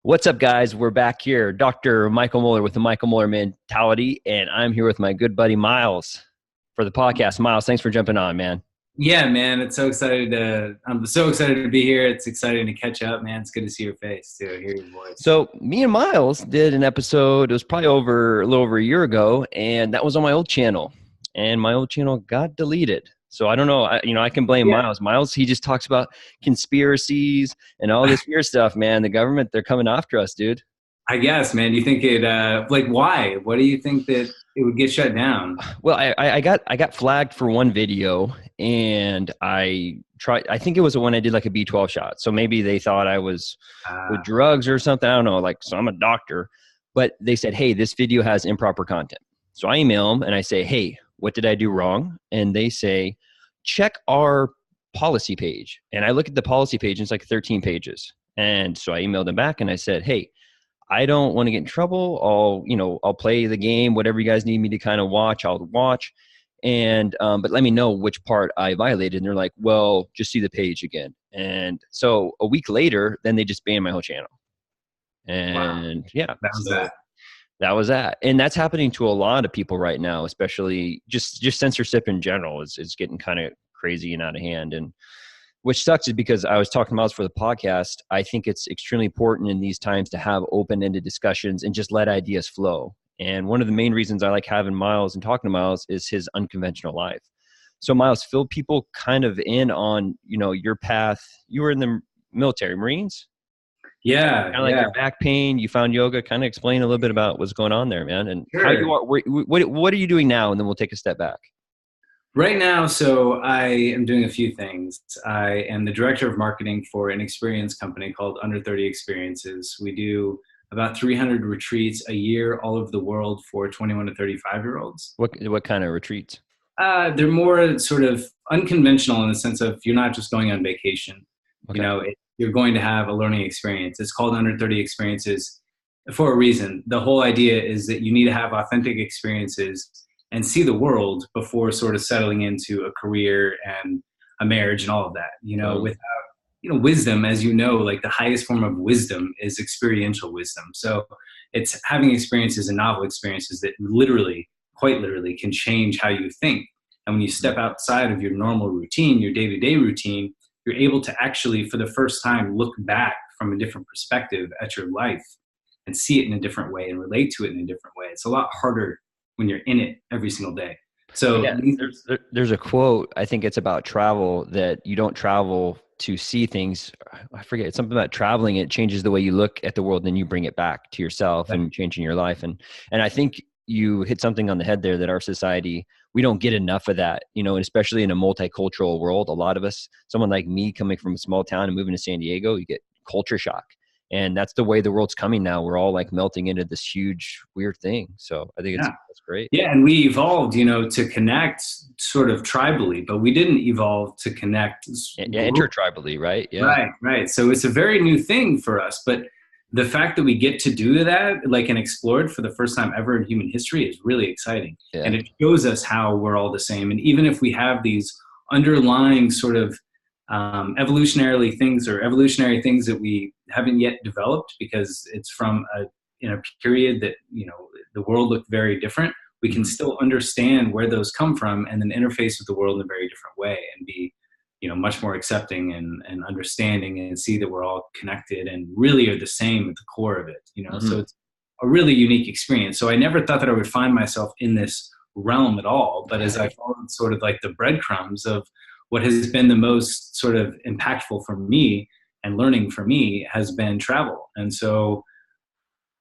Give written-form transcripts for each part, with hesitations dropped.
What's up, guys? We're back here. Dr. Michael Moeller with the Michael Moeller Mentality, and I'm here with my good buddy Miles for the podcast. Miles, thanks for jumping on, man. Yeah, man, I'm so excited to be here. It's exciting to catch up, man. It's good to see your face too, hear your voice. So me and Miles did an episode, it was probably a little over a year ago, and that was on my old channel, and my old channel got deleted. So I don't know, I can blame Miles. Miles, he just talks about conspiracies and all this weird stuff, man. The government, they're coming after us, dude. I guess, man. Do you think it why? What do you think that it would get shut down? Well, I got flagged for one video, and I think it was the one I did like a B12 shot. So maybe they thought I was with drugs or something. I don't know. So I'm a doctor, but they said, hey, this video has improper content. So I email them and I say, hey, what did I do wrong? And they say, check our policy page. And I look at the policy page and it's like 13 pages. And so I emailed them back and I said, hey, I don't want to get in trouble. I'll play the game, whatever you guys need me to kind of watch, I'll watch. And, but let me know which part I violated. And they're like, well, just see the page again. And so a week later, then they just banned my whole channel. And yeah, that was that. And that's happening to a lot of people right now, especially just censorship in general is getting kind of crazy and out of hand. And which sucks is because I was talking about this for the podcast. I think it's extremely important in these times to have open-ended discussions and just let ideas flow. And one of the main reasons I like having Miles and talking to Miles is his unconventional life. So Miles, fill people kind of in on, your path. You were in the military, Marines? Yeah. Kind of like your back pain, you found yoga. Kind of explain a little bit about what's going on there, man. And Sure. how you are, what are you doing now? And then we'll take a step back. Right now, so I am doing a few things. I am the director of marketing for an experience company called Under 30 Experiences. We do about 300 retreats a year all over the world for 21 to 35-year-olds. What kind of retreats? They're more sort of unconventional in the sense of you're not just going on vacation. Okay. You're going to have a learning experience. It's called Under 30 Experiences for a reason. The whole idea is that you need to have authentic experiences and see the world before sort of settling into a career and a marriage and all of that, without, wisdom, as like the highest form of wisdom is experiential wisdom. So it's having experiences and novel experiences that quite literally can change how you think. And when you step outside of your normal routine, your day-to-day routine, you're able to actually, for the first time, look back from a different perspective at your life and see it in a different way and relate to it in a different way. It's a lot harder when you're in it every single day. So yeah, there's a quote, I think it's about travel, that you don't travel to see things. I forget, it's something about traveling. It changes the way you look at the world, then you bring it back to yourself and changing your life. And I think you hit something on the head there, that our society, we don't get enough of that, and especially in a multicultural world. A lot of us, someone like me coming from a small town and moving to San Diego, you get culture shock. And that's the way the world's coming now. We're all like melting into this huge, weird thing. So I think that's great. Yeah, and we evolved, to connect sort of tribally, but we didn't evolve to connect. Intertribally, right? Yeah. Right. So it's a very new thing for us. But the fact that we get to do that, and explore it for the first time ever in human history is really exciting. Yeah. And it shows us how we're all the same. And even if we have these underlying sort of evolutionary things that we haven't yet developed because it's from a period that, the world looked very different, we can still understand where those come from and then interface with the world in a very different way and be, much more accepting and understanding and see that we're all connected and really are the same at the core of it, So it's a really unique experience. So I never thought that I would find myself in this realm at all. But as I followed sort of like the breadcrumbs of what has been the most sort of impactful for me and learning for me has been travel. And so,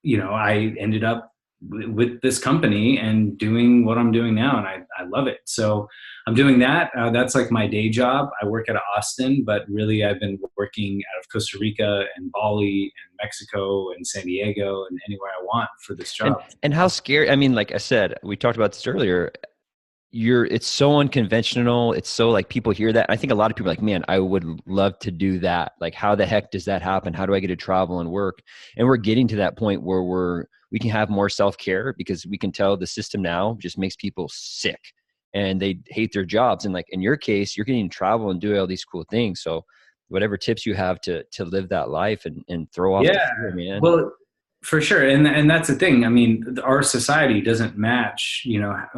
I ended up with this company and doing what I'm doing now. And I love it. So I'm doing that. That's like my day job. I work out of Austin, but really I've been working out of Costa Rica and Bali and Mexico and San Diego and anywhere I want for this job. And how scary, I mean, like I said, we talked about this earlier, it's so unconventional. It's so like people hear that. I think a lot of people are like, man, I would love to do that. Like, how the heck does that happen? How do I get to travel and work? And we're getting to that point where we can have more self-care because we can tell the system now just makes people sick and they hate their jobs. And like in your case, you're getting to travel and do all these cool things. So whatever tips you have to live that life and throw off the fear, man. Well, for sure. And that's the thing. I mean, our society doesn't match,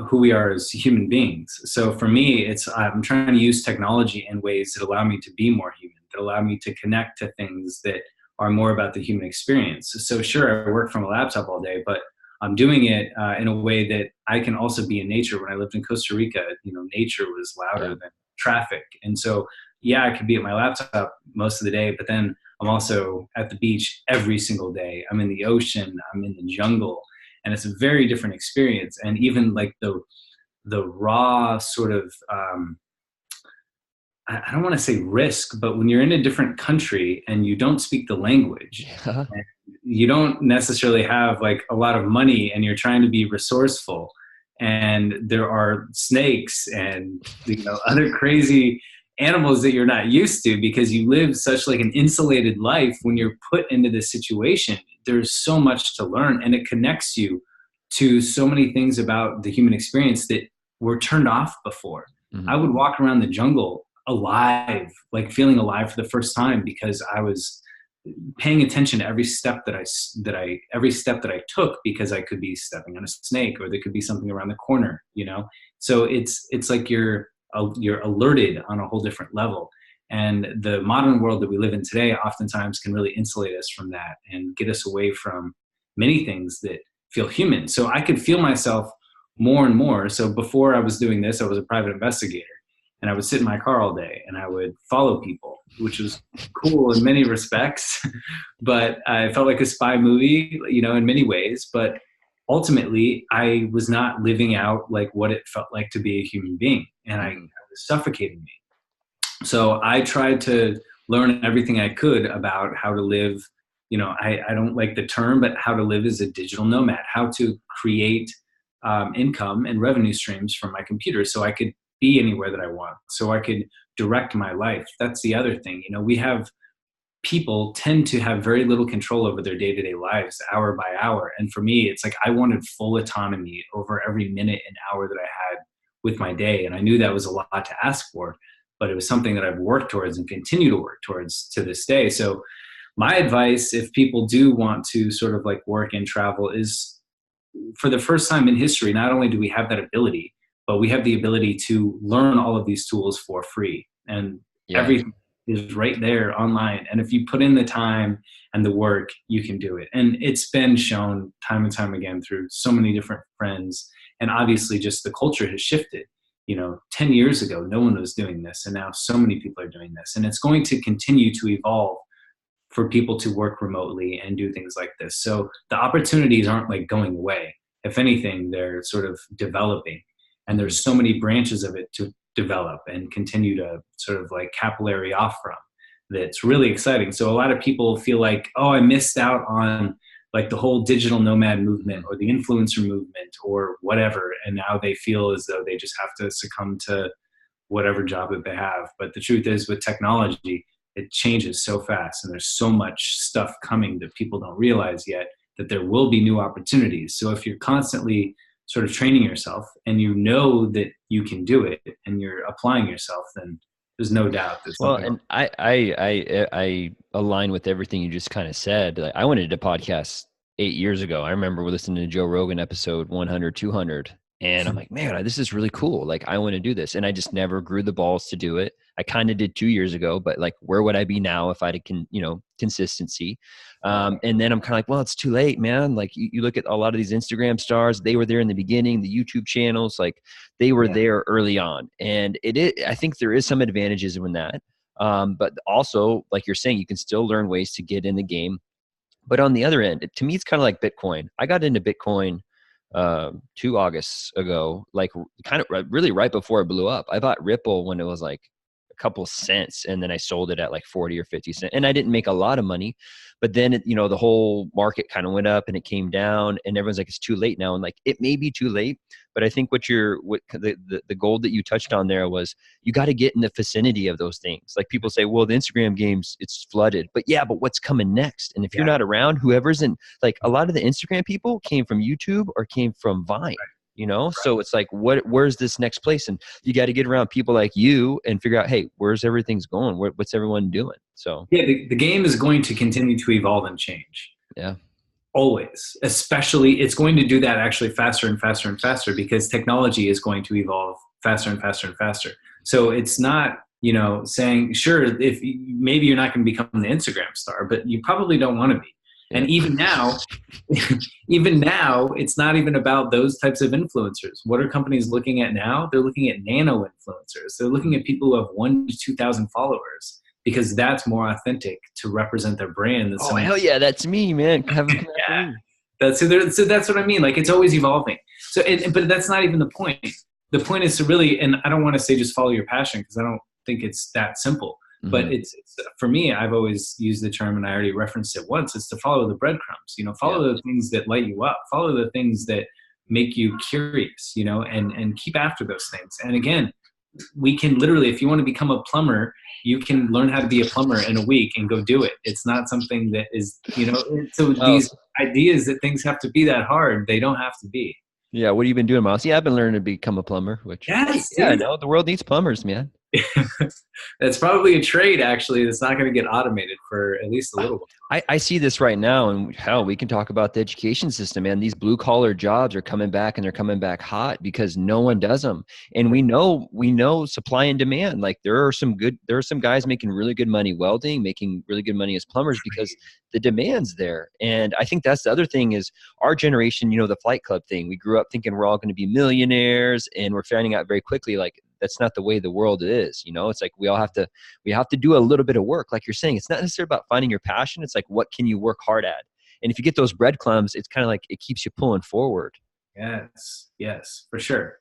who we are as human beings. So for me, I'm trying to use technology in ways that allow me to be more human, that allow me to connect to things that are more about the human experience. So sure, I work from a laptop all day, but I'm doing it in a way that I can also be in nature. When I lived in Costa Rica, nature was louder than traffic. And so, yeah, I could be at my laptop most of the day, but then I'm also at the beach every single day. I'm in the ocean, I'm in the jungle, and it's a very different experience. And even like the raw sort of, I don't want to say risk, but when you're in a different country and you don't speak the language, and you don't necessarily have like a lot of money, and you're trying to be resourceful, and there are snakes and other crazy animals that you're not used to, because you live such like an insulated life. When you're put into this situation, there's so much to learn, and it connects you to so many things about the human experience that were turned off before. Mm-hmm. I would walk around the jungle alive, like feeling alive for the first time, because I was paying attention to every step that I took, because I could be stepping on a snake, or there could be something around the corner, So it's like you're alerted on a whole different level. And the modern world that we live in today oftentimes can really insulate us from that and get us away from many things that feel human. So I could feel myself more and more. So before I was doing this, I was a private investigator, and I would sit in my car all day and I would follow people, which was cool in many respects, but I felt like a spy movie, in many ways. But ultimately, I was not living out like what it felt like to be a human being, and I was suffocating me. So I tried to learn everything I could about how to live. I don't like the term, but how to live as a digital nomad, how to create income and revenue streams from my computer, so I could be anywhere that I want, so I could direct my life. That's the other thing. People tend to have very little control over their day-to-day lives, hour by hour. And for me, it's like I wanted full autonomy over every minute and hour that I had with my day. And I knew that was a lot to ask for, but it was something that I've worked towards and continue to work towards to this day. So my advice, if people do want to sort of like work and travel, is for the first time in history, not only do we have that ability, but we have the ability to learn all of these tools for free. And everything is right there online. And if you put in the time and the work, you can do it. And it's been shown time and time again through so many different friends. And obviously just the culture has shifted. 10 years ago, no one was doing this. And now so many people are doing this. And it's going to continue to evolve for people to work remotely and do things like this. So the opportunities aren't like going away. If anything, they're sort of developing. And there's so many branches of it to develop and continue to sort of like capillary off from. That's really exciting. So a lot of people feel like, oh, I missed out on like the whole digital nomad movement or the influencer movement or whatever. And now they feel as though they just have to succumb to whatever job that they have. But the truth is, with technology, it changes so fast, and there's so much stuff coming that people don't realize yet, that there will be new opportunities. So if you're constantly sort of training yourself and you know that you can do it and you're applying yourself, then there's no doubt. Well, and I align with everything you just kind of said. Like, I wanted to podcast 8 years ago. I remember listening to Joe Rogan episode 100, 200. And I'm like, man, this is really cool. Like, I want to do this. And I just never grew the balls to do it. I kind of did 2 years ago, but like, where would I be now if I had consistency? And then I'm kind of like, well, it's too late, man. Like, you look at a lot of these Instagram stars, they were there in the beginning, the YouTube channels, like they were there early on. And I think there is some advantages in that. But also, like you're saying, you can still learn ways to get in the game. But on the other end, to me, it's kind of like Bitcoin. I got into Bitcoin 2 Augusts ago, like kind of really right before it blew up. I bought Ripple when it was like a couple cents, and then I sold it at like 40 or 50 cents. And I didn't make a lot of money, but then the whole market kind of went up and it came down, and everyone's like, it's too late now. And like, it may be too late, but I think what the goal that you touched on there was, you got to get in the vicinity of those things. Like, people say, well, the Instagram games, it's flooded, but what's coming next? And if you're not around, whoever's in, like, a lot of the Instagram people came from YouTube or came from Vine. you know? So it's like, where's this next place? And you got to get around people like you and figure out, hey, where's everything's going? What's everyone doing? So yeah, the game is going to continue to evolve and change. yeah. Always. Especially, it's going to do that actually faster and faster and faster, because technology is going to evolve faster and faster and faster. So it's not, saying, sure, if maybe you're not going to become the Instagram star, but you probably don't want to be. Yeah. And even now, it's not even about those types of influencers. What are companies looking at now? They're looking at nano influencers. They're looking at people who have 1,000 to 2,000 followers, because that's more authentic to represent their brand. Than hell yeah, that's me, man. Yeah. So that's what I mean. Like, it's always evolving. So, but that's not even the point. The point is to really, and I don't want to say just follow your passion, because I don't think it's that simple. Mm-hmm. But it's for me, I've always used the term, and I already referenced it once. It's to follow the breadcrumbs. Follow the things that light you up. Follow the things that make you curious. And keep after those things. And again, we can literally, if you want to become a plumber, you can learn how to be a plumber in a week and go do it. It's not something that is, so these ideas that things have to be that hard, they don't have to be. Yeah. What have you been doing, Miles? Yeah, I've been learning to become a plumber, which I know the world needs plumbers, man. That's probably a trade, actually, that's not going to get automated for at least a little while. I see this right now, and hell, we can talk about the education system, man. These blue collar jobs are coming back, and they're coming back hot because no one does them. And we know supply and demand. Like there are some guys making really good money welding, making really good money as plumbers, because the demand's there. And I think that's the other thing is our generation, the Flight Club thing. We grew up thinking we're all going to be millionaires, and we're finding out very quickly, like, that's not the way the world is. It's like we have to do a little bit of work. Like you're saying, it's not necessarily about finding your passion. It's like, what can you work hard at? And if you get those breadcrumbs, it's kind of like it keeps you pulling forward. Yes, for sure.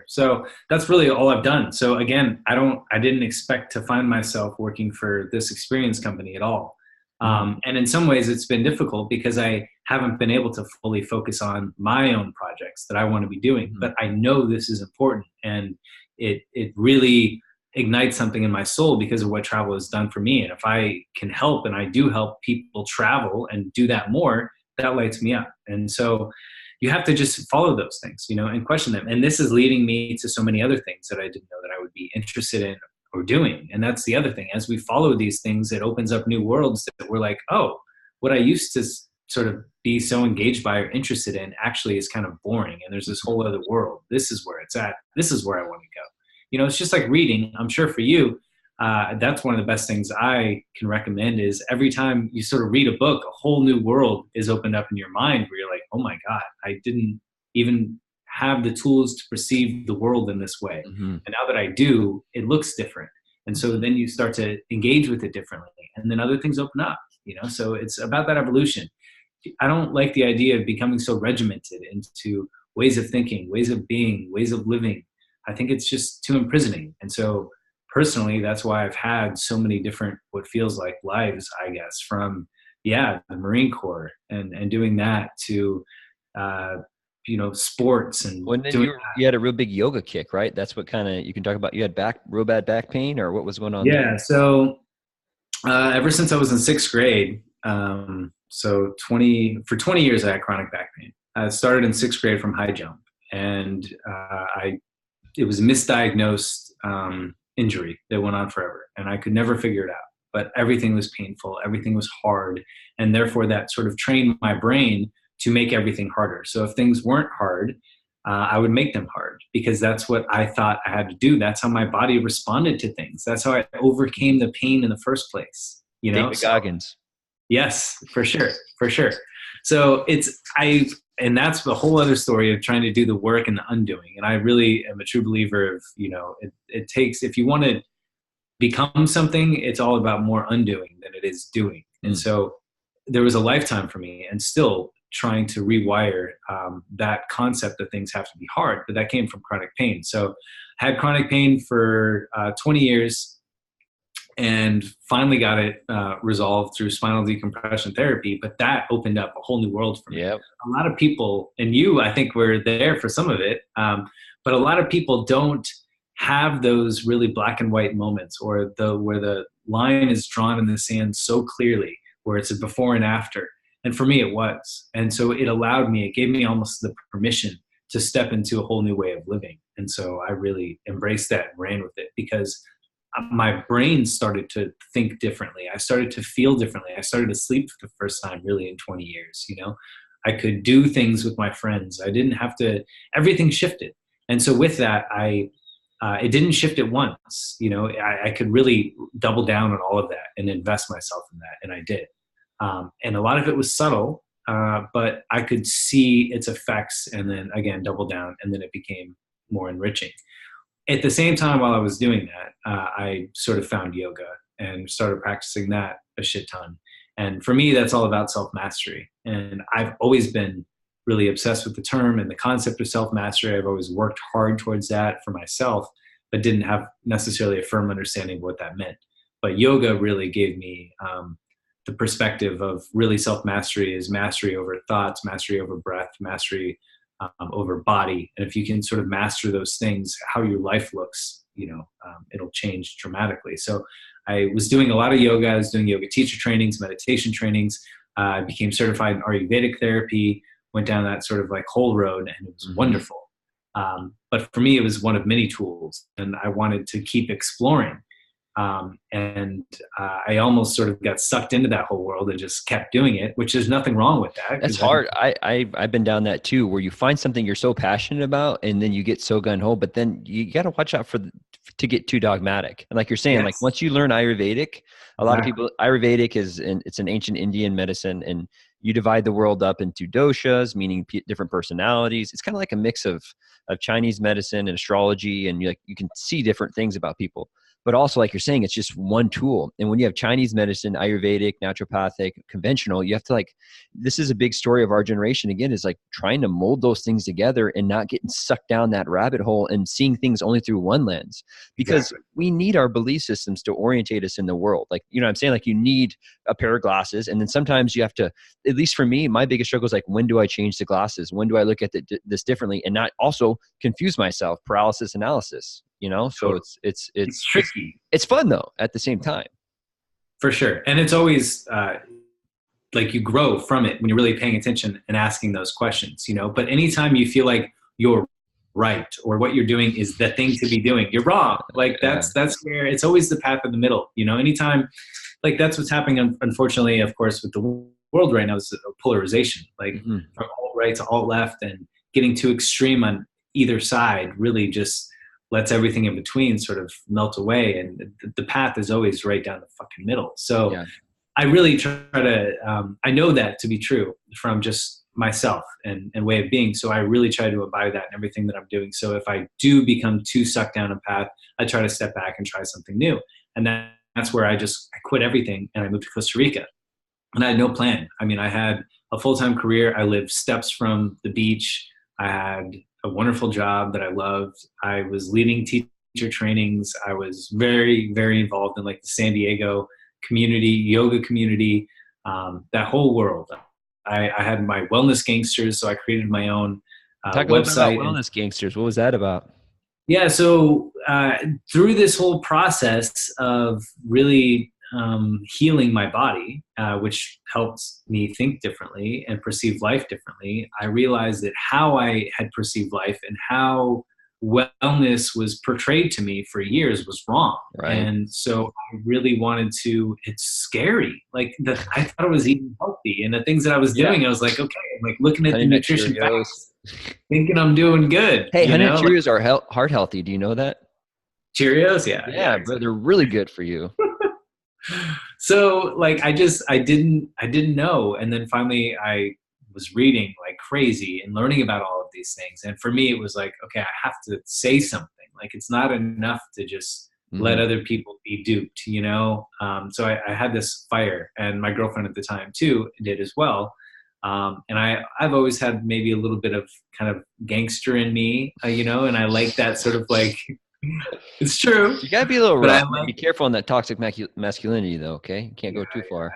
So that's really all I've done. So again, I didn't expect to find myself working for this experience company at all. And in some ways it's been difficult because I haven't been able to fully focus on my own projects that I want to be doing, but I know this is important, and it really ignites something in my soul because of what travel has done for me. And if I can help, and I do help people travel and do that more, that lights me up. And so you have to just follow those things, and question them. And this is leading me to so many other things that I didn't know that I would be interested in or doing. And that's the other thing. As we follow these things, it opens up new worlds that we're like, oh, what I used to sort of be so engaged by or interested in actually is kind of boring. And there's this whole other world. This is where it's at. This is where I want to go. It's just like reading. I'm sure for you, that's one of the best things I can recommend is every time you sort of read a book, a whole new world is opened up in your mind where you're like, oh my God, I didn't even have the tools to perceive the world in this way. Mm-hmm. And now that I do, it looks different. And so then you start to engage with it differently, and then other things open up, so it's about that evolution. I don't like the idea of becoming so regimented into ways of thinking, ways of being, ways of living. I think it's just too imprisoning. And so personally, that's why I've had so many different, what feels like lives, I guess, from, the Marine Corps and doing that to, sports and you had a real big yoga kick, right? That's what kind of, you can talk about, you had real bad back pain, or what was going on? Yeah. There? So ever since I was in 6th grade, for 20 years, I had chronic back pain. I started in 6th grade from high jump, and it was a misdiagnosed injury that went on forever, and I could never figure it out. But everything was painful, everything was hard, and therefore that sort of trained my brain to make everything harder. So if things weren't hard, I would make them hard, because that's what I thought I had to do. That's how my body responded to things. That's how I overcame the pain in the first place. David Goggins. Yes, for sure. So and that's the whole other story of trying to do the work and the undoing. And I really am a true believer of, it takes, if you want to become something, it's all about more undoing than it is doing. And so there was a lifetime for me, and still trying to rewire that concept that things have to be hard, but that came from chronic pain. So I had chronic pain for 20 years. And finally got it resolved through spinal decompression therapy. But that opened up a whole new world for me. Yep. A lot of people, and you, I think, were there for some of it, but a lot of people don't have those really black and white moments, or where the line is drawn in the sand so clearly, where it's a before and after. And for me, it was. And so it allowed me, it gave me almost the permission to step into a whole new way of living. And so I really embraced that and ran with it, because my brain started to think differently. I started to feel differently. I started to sleep for the first time really in 20 years. I could do things with my friends. I didn't have to, everything shifted. And so with that, it didn't shift at once. I could really double down on all of that and invest myself in that. And I did. And a lot of it was subtle, but I could see its effects, and then again, double down. And then it became more enriching. At the same time, while I was doing that, I sort of found yoga and started practicing that a shit ton. And for me, that's all about self-mastery. And I've always been really obsessed with the term and the concept of self-mastery. I've always worked hard towards that for myself, but didn't have necessarily a firm understanding of what that meant. But yoga really gave me the perspective of really self-mastery is mastery over thoughts, mastery over breath, mastery over body. And if you can sort of master those things, how your life looks, it'll change dramatically. So I was doing a lot of yoga. I was doing yoga teacher trainings, meditation trainings. I became certified in Ayurvedic therapy, went down that sort of like whole road, and it was wonderful. But for me, it was one of many tools, and I wanted to keep exploring. I almost sort of got sucked into that whole world and just kept doing it, which there's nothing wrong with that. That's hard. I've been down that too, where you find something you're so passionate about and then you get so gung-ho, but then you got to watch out to get too dogmatic. And like you're saying, like once you learn Ayurvedic, a lot of people, Ayurvedic it's an ancient Indian medicine, and you divide the world up into doshas, meaning different personalities. It's kind of like a mix of Chinese medicine and astrology, and you can see different things about people. But also, like you're saying, it's just one tool. And when you have Chinese medicine, Ayurvedic, naturopathic, conventional, you have to this is a big story of our generation, again, is like trying to mold those things together and not getting sucked down that rabbit hole and seeing things only through one lens. Because we need our belief systems to orientate us in the world. Like, what I'm saying? Like you need a pair of glasses. And then sometimes you have to, at least for me, my biggest struggle is like, when do I change the glasses? When do I look at this differently and not also confuse myself, paralysis analysis? So it's tricky. It's fun though at the same time. For sure. And it's always like you grow from it when you're really paying attention and asking those questions, but anytime you feel like you're right or what you're doing is the thing to be doing, you're wrong. Like that's where it's always the path of the middle, anytime, like that's what's happening. Unfortunately, of course, with the world right now is a polarization, like from alt right to alt left, and getting too extreme on either side really just lets everything in between sort of melt away. And the path is always right down the fucking middle. So I really try to, I know that to be true from just myself and way of being. So I really try to abide that in everything that I'm doing. So if I do become too sucked down a path, I try to step back and try something new. And that's where I quit everything and I moved to Costa Rica. And I had no plan. I mean, I had a full-time career. I lived steps from the beach. I had a wonderful job that I loved. I was leading teacher trainings. I was very, very involved in like the San Diego community, yoga community, that whole world. I had my Wellness Gangsters, so I created my own Talk website. About Wellness Gangsters. What was that about? Yeah, so through this whole process of really healing my body, which helped me think differently and perceive life differently, I realized that how I had perceived life and how wellness was portrayed to me for years was wrong. Right. And so I really wanted to, it's scary. Like I thought it was eating healthy, and the things that I was doing, I was like, okay, I'm like looking at the nutrition facts, thinking I'm doing good. Hey, Honey Nut Cheerios are heart healthy. Do you know that? Cheerios? Yeah, exactly. They're really good for you. So like I didn't know. And then finally I was reading like crazy and learning about all of these things. And for me, it was like, okay, I have to say something. Like it's not enough to just let other people be duped, So I had this fire, and my girlfriend at the time too did as well. And I've always had maybe a little bit of kind of gangster in me, and I like that sort of like, it's true. You gotta be a little rough. Be careful on that toxic masculinity though, okay? You can't go too far.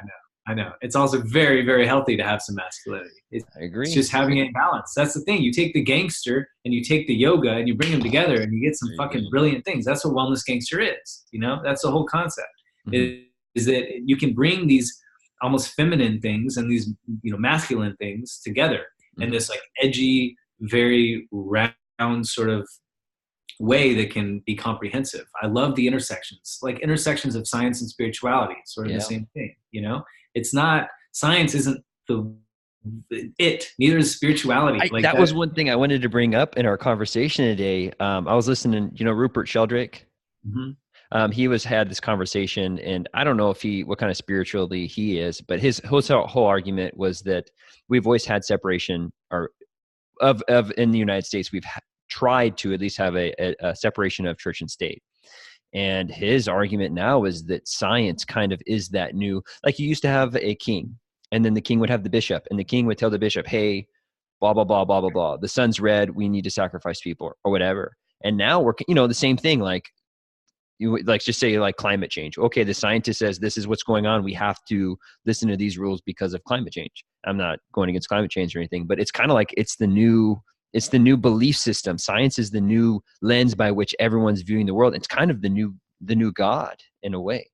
I know. It's also very, very healthy to have some masculinity. I agree. It's just having a balance. That's the thing. You take the gangster and you take the yoga and you bring them together and you get some fucking brilliant things. That's what Wellness Gangster is. That's the whole concept. Is that you can bring these almost feminine things and these, masculine things together in this like edgy, very round sort of way that can be comprehensive. I love the intersections, like intersections of science and spirituality, sort of the same thing, you know? It's not, science isn't neither is spirituality. That was one thing I wanted to bring up in our conversation today. I was listening, Rupert Sheldrake. Mm-hmm. He had this conversation, and I don't know what kind of spirituality he is, but his whole argument was that we've always had separation, or of in the United States, we've tried to at least have a separation of church and state. And his argument now is that science kind of is that new, like you used to have a king, and then the king would have the bishop, and the king would tell the bishop, hey, blah, blah, blah, blah, blah, blah. The sun's red. We need to sacrifice people or whatever. And now we're, the same thing. Like just say like climate change. Okay. The scientist says this is what's going on. We have to listen to these rules because of climate change. I'm not going against climate change or anything, but it's kind of like it's the new belief system. Science is the new lens by which everyone's viewing the world. It's kind of the new God in a way.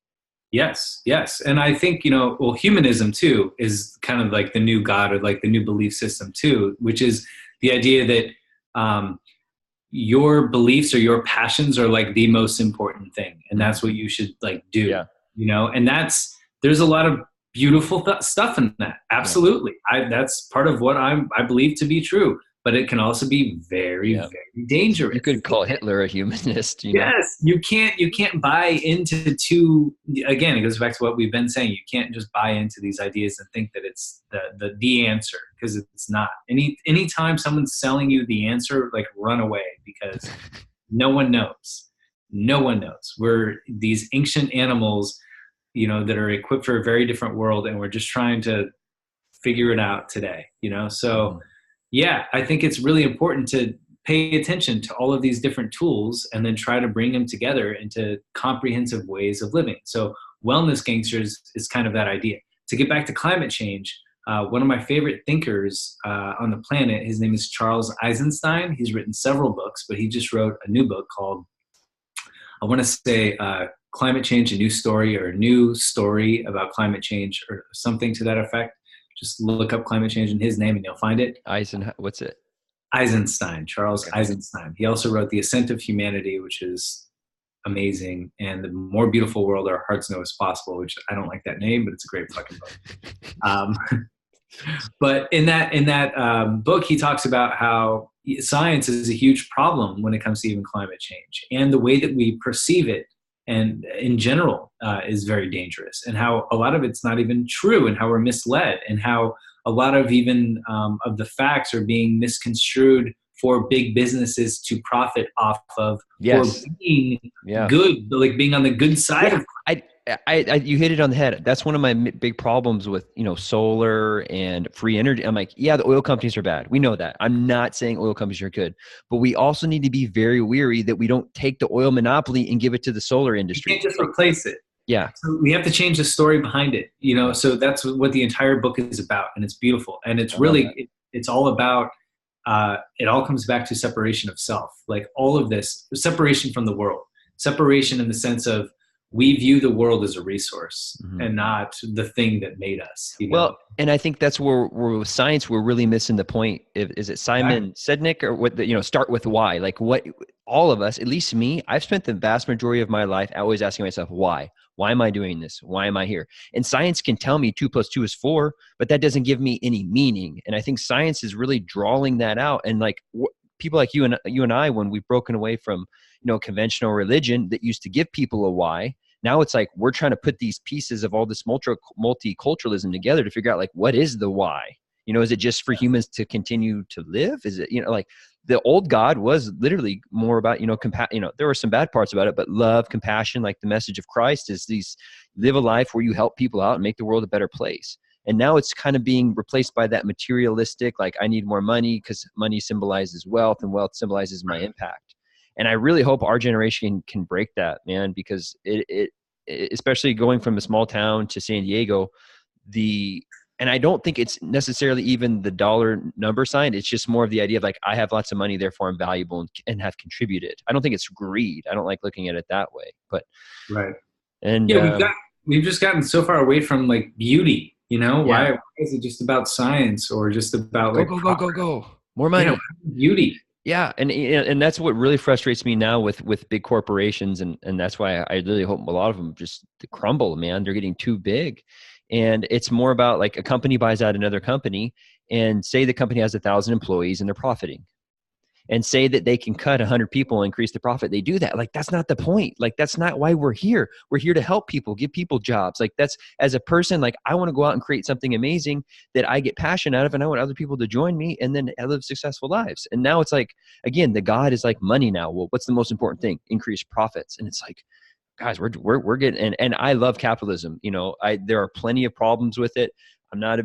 Yes. And I think, humanism too is kind of like the new God, or like the new belief system too, which is the idea that your beliefs or your passions are like the most important thing. And that's what you should like do, and there's a lot of beautiful stuff in that. Absolutely. Yeah. That's part of what I believe to be true. But it can also be very, very dangerous. You could call Hitler a humanist. Yes, you can't buy into again, it goes back to what we've been saying. You can't just buy into these ideas and think that it's the answer, because it's not. Anytime someone's selling you the answer, like run away, because no one knows. No one knows. We're these ancient animals, that are equipped for a very different world, and we're just trying to figure it out today, so. Yeah, I think it's really important to pay attention to all of these different tools and then try to bring them together into comprehensive ways of living. So Wellness Gangsters is kind of that idea. To get back to climate change, one of my favorite thinkers on the planet, his name is Charles Eisenstein. He's written several books, but he just wrote a new book called, I want to say, Climate Change, a New Story, or a new story about climate change, or something to that effect. Just look up climate change in his name and you'll find it. What's it? Eisenstein, Charles Eisenstein. He also wrote The Ascent of Humanity, which is amazing, and The More Beautiful World Our Hearts Know Is Possible, which I don't like that name, but it's a great fucking book. But in that book, he talks about how science is a huge problem when it comes to even climate change, and the way that we perceive it, and in general, is very dangerous, and how a lot of it's not even true, and how we're misled, and how a lot of even of the facts are being misconstrued for big businesses to profit off of, for being good, like being on the good side of. You hit it on the head. That's one of my big problems with, solar and free energy. I'm like, yeah, the oil companies are bad. We know that. I'm not saying oil companies are good, but we also need to be very wary that we don't take the oil monopoly and give it to the solar industry. You can't just replace it. Yeah. So we have to change the story behind it, so that's what the entire book is about. And it's beautiful. And it's really, it's all about, it all comes back to separation of self. Like all of this, separation from the world, separation in the sense of, we view the world as a resource and not the thing that made us. Well, and I think that's where with science, we're really missing the point. Is it Simon Sinek, or what? Start with why. Like what? All of us, at least me, I've spent the vast majority of my life always asking myself, why? Why am I doing this? Why am I here? And science can tell me 2 + 2 is 4, but that doesn't give me any meaning. And I think science is really drawing that out. And like people like you and I, when we've broken away from conventional religion that used to give people a why. Now it's like we're trying to put these pieces of all this multiculturalism together to figure out like what is the why? Is it just for humans to continue to live? Is it like the old God was literally more about there were some bad parts about it, but love, compassion, like the message of Christ is these live a life where you help people out and make the world a better place. And now it's kind of being replaced by that materialistic, like I need more money because money symbolizes wealth and wealth symbolizes my impact. And I really hope our generation can break that, man, because it especially going from a small town to San Diego, and I don't think it's necessarily even the dollar number sign. It's just more of the idea of like, I have lots of money, therefore I'm valuable and have contributed. I don't think it's greed. I don't like looking at it that way, but. Right. And we've just gotten so far away from like beauty, why is it just about science or just about go, more money. beauty. Yeah. And that's what really frustrates me now with big corporations. And that's why I really hope a lot of them just crumble, man. They're getting too big. And it's more about like a company buys out another company, and say the company has 1,000 employees and they're profiting, and say that they can cut 100 people and increase the profit. They do that. Like, that's not the point. Like, that's not why we're here. We're here to help people, give people jobs. Like, that's, as a person, like, I want to go out and create something amazing that I get passion out of, and I want other people to join me, and then live successful lives. And now it's like, again, the God is like money now. Well, what's the most important thing? Increase profits. And it's like, guys, we're getting, and I love capitalism. You know, there are plenty of problems with it. I'm not,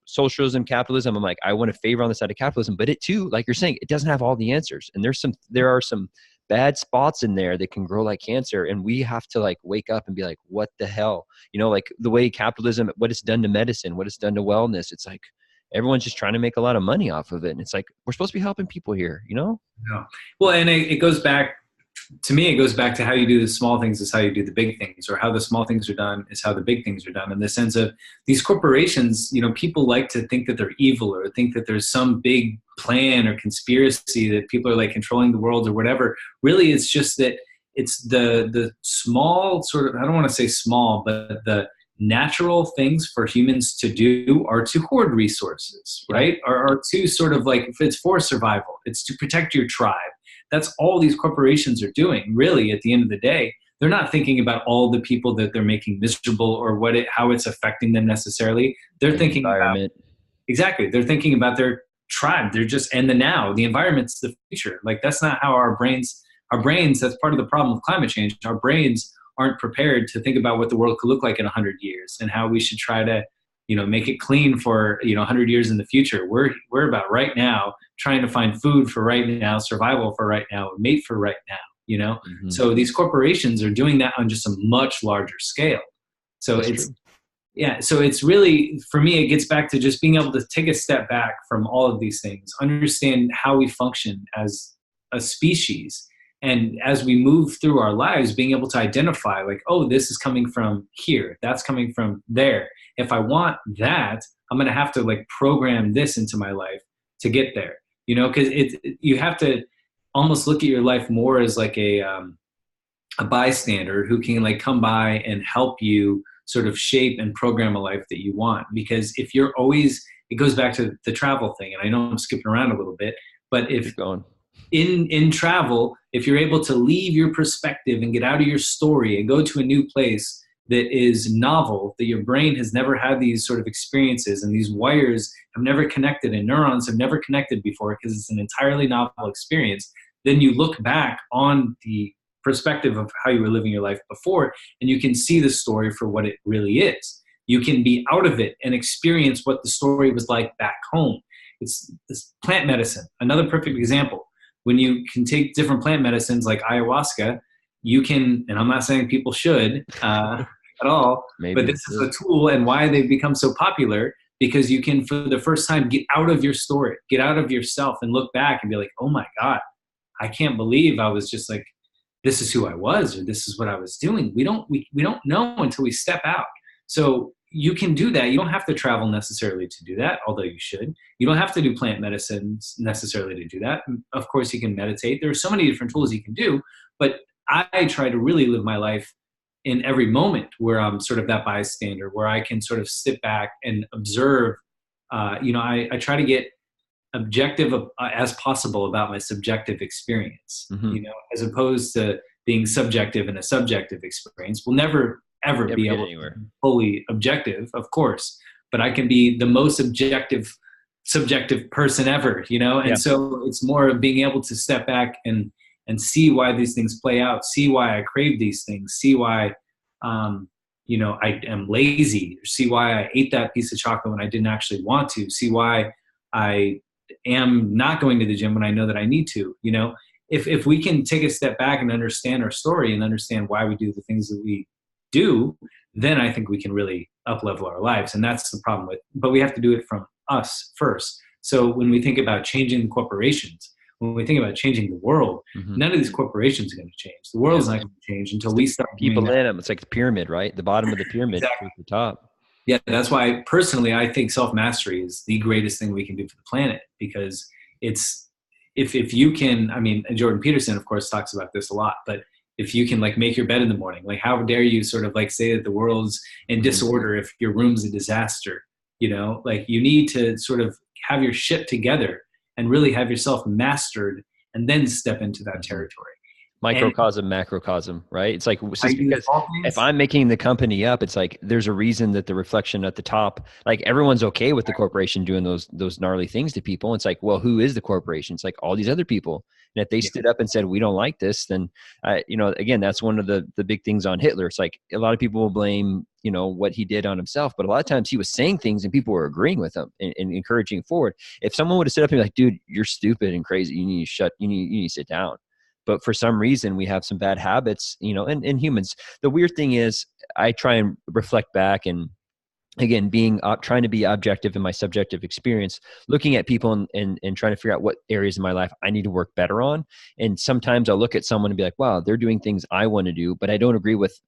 socialism, capitalism. I'm like, I want to favor on the side of capitalism, but it too, like you're saying, it doesn't have all the answers. And there are some bad spots in there that can grow like cancer. And we have to like wake up and be like, what the hell? Like the way capitalism, what it's done to medicine, what it's done to wellness. It's like, everyone's just trying to make a lot of money off of it. And it's like, we're supposed to be helping people here, Yeah. Well, and it goes back, to me, it goes back to how you do the small things is how you do the big things, or how the small things are done is how the big things are done. In the sense of these corporations, people like to think that they're evil, or think that there's some big plan or conspiracy that people are like controlling the world or whatever. Really, it's just that it's the small sort of, I don't want to say small, but the natural things for humans to do are to hoard resources, right? Or to sort of like, if it's for survival, it's to protect your tribe. That's all these corporations are doing. Really, at the end of the day, they're not thinking about all the people that they're making miserable, or how it's affecting them necessarily. They're thinking about, exactly. They're thinking about their tribe. They're just, and the now, the environment's the future. Like, that's not how our brains, that's part of the problem with climate change. Our brains aren't prepared to think about what the world could look like in 100 years and how we should try to, make it clean for, 100 years in the future. We're about right now, trying to find food for right now, survival for right now, mate for right now, Mm-hmm. So these corporations are doing that on just a much larger scale. So That's true. Yeah. So it's really, for me, it gets back to just being able to take a step back from all of these things, understand how we function as a species. And as we move through our lives, being able to identify like, oh, this is coming from here, that's coming from there. If I want that, I'm going to have to like program this into my life to get there, because you have to almost look at your life more as like a bystander who can like come by and help you sort of shape and program a life that you want. Because if you're always, it goes back to the travel thing. And I know I'm skipping around a little bit, but if in travel, if you're able to leave your perspective and get out of your story and go to a new place that is novel, that your brain has never had these sort of experiences, and these wires have never connected and neurons have never connected before because it's an entirely novel experience, then you look back on the perspective of how you were living your life before, and you can see the story for what it really is. You can be out of it and experience what the story was like back home. It's plant medicine, another perfect example. When you can take different plant medicines like ayahuasca, you can, and I'm not saying people should at all, but this is a tool, and why they've become so popular, because you can, for the first time, get out of your story, get out of yourself and look back and be like, oh my God, I can't believe I was just like, this is who I was, or this is what I was doing. We don't know until we step out. So you can do that. You don't have to travel necessarily to do that, although you should. You don't have to do plant medicines necessarily to do that. Of course, you can meditate. There are so many different tools you can do, but I try to really live my life in every moment where I'm sort of that bystander, where I can sort of sit back and observe. I try to get objective as possible about my subjective experience, as opposed to being subjective in a subjective experience. We'll never be able to be fully objective, of course, but I can be the most subjective person ever, And so it's more of being able to step back and see why these things play out, see why I crave these things, see why, I am lazy, see why I ate that piece of chocolate when I didn't actually want to, see why I am not going to the gym when I know that I need to, If we can take a step back and understand our story and understand why we do the things that we do, then I think we can really up-level our lives. And that's the problem but we have to do it from us first. So when we think about changing corporations, when we think about changing the world, none of these corporations are going to change. The world's not going to change until we start people in them. It's like the pyramid, right? The bottom of the pyramid to the top. Yeah, that's why personally I think self-mastery is the greatest thing we can do for the planet, because it's if you can, I mean, Jordan Peterson, of course, talks about this a lot, but if you can like make your bed in the morning, like how dare you sort of like say that the world's in disorder if your room's a disaster, you know, like you need to sort of have your shit together and really have yourself mastered and then step into that territory. Microcosm, macrocosm, right? It's like, just because if things, I'm making the company up, it's like there's a reason that the reflection at the top, like everyone's okay with the corporation doing those gnarly things to people. It's like, well, who is the corporation? It's like all these other people. And if they stood up and said, we don't like this, then, you know, again, that's one of the big things on Hitler. It's like a lot of people will blame, you know, what he did on himself, but a lot of times he was saying things and people were agreeing with him and encouraging forward. If someone would have stood up and be like, dude, you're stupid and crazy, you need to sit down. But for some reason, we have some bad habits, you know, and humans. The weird thing is I try and reflect back and, again, trying to be objective in my subjective experience, looking at people and trying to figure out what areas of my life I need to work better on. And sometimes I'll look at someone and be like, wow, they're doing things I want to do, but I don't agree with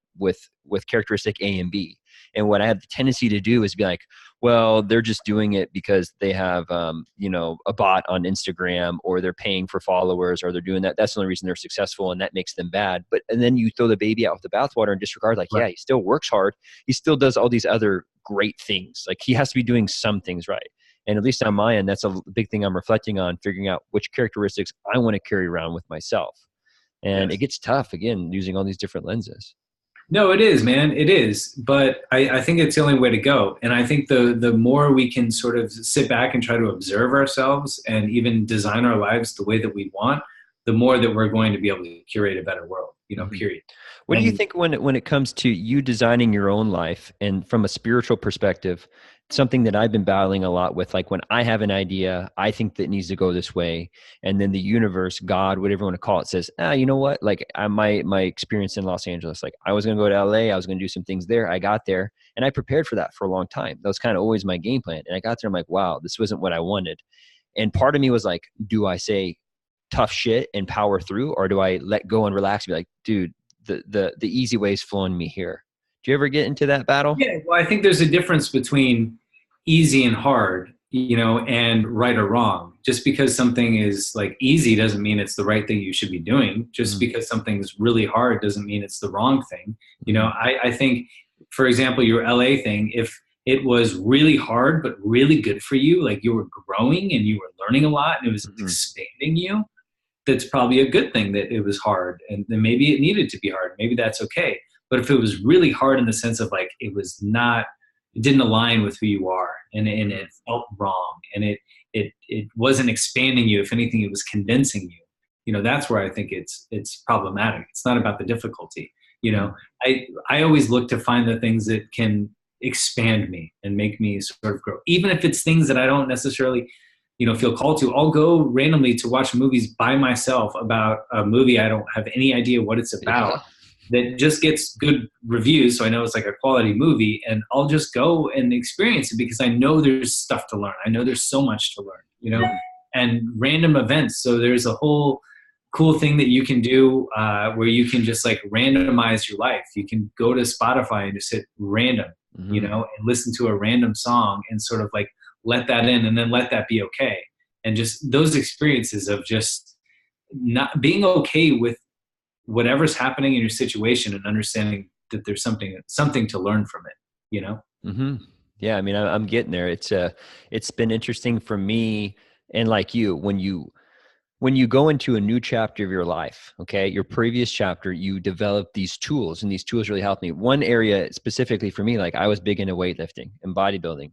characteristic A and B. And what I have the tendency to do is be like, well, they're just doing it because they have, you know, a bot on Instagram, or they're paying for followers, or they're doing that. That's the only reason they're successful, and that makes them bad. And then you throw the baby out with the bathwater and disregard, like, yeah, he still works hard. He still does all these other great things. Like, he has to be doing some things right. And at least on my end, that's a big thing I'm reflecting on, figuring out which characteristics I want to carry around with myself. And it gets tough, again, using all these different lenses. No, it is, man. It is. But I think it's the only way to go. And I think the more we can sort of sit back and try to observe ourselves and even design our lives the way that we want, the more that we're going to be able to curate a better world, you know, period. What do you think when it comes to you designing your own life, and from a spiritual perspective, something that I've been battling a lot with, like when I have an idea, I think that it needs to go this way, and then the universe, God, whatever you want to call it, says, you know what? Like my experience in Los Angeles, like I was going to go to LA, I was going to do some things there. I got there and I prepared for that for a long time. That was kind of always my game plan. And I got there, I'm like, wow, this wasn't what I wanted. And part of me was like, do I say tough shit and power through, or do I let go and relax and be like, dude, the easy way is flowing me here? Do you ever get into that battle? Yeah, well, I think there's a difference between easy and hard, you know, and right or wrong. Just because something is like easy doesn't mean it's the right thing you should be doing. Just because something's really hard doesn't mean it's the wrong thing. You know, I think, for example, your LA thing, if it was really hard but really good for you, like you were growing and you were learning a lot and it was expanding you, that's probably a good thing that it was hard, and then maybe it needed to be hard. Maybe that's okay. But if it was really hard in the sense of like it didn't align with who you are, and it felt wrong, and it wasn't expanding you. If anything, it was condensing you. You know, that's where I think it's problematic. It's not about the difficulty. You know, I always look to find the things that can expand me and make me sort of grow, even if it's things that I don't necessarily, you know, feel called to. I'll go randomly to watch movies by myself about a movie I don't have any idea what it's about, that just gets good reviews, so I know it's like a quality movie, and I'll just go and experience it because I know there's stuff to learn. I know there's so much to learn, you know, and random events. So there's a whole cool thing that you can do where you can just like randomize your life. You can go to Spotify and just hit random, you know, and listen to a random song and sort of like let that in, and then let that be okay. And just those experiences of just not being okay with whatever's happening in your situation and understanding that there's something to learn from it, you know? Yeah. I mean, I'm getting there. It's been interesting for me. And like you, when you go into a new chapter of your life, okay, your previous chapter, you develop these tools, and these tools really help me. One area specifically for me, like I was big into weightlifting and bodybuilding.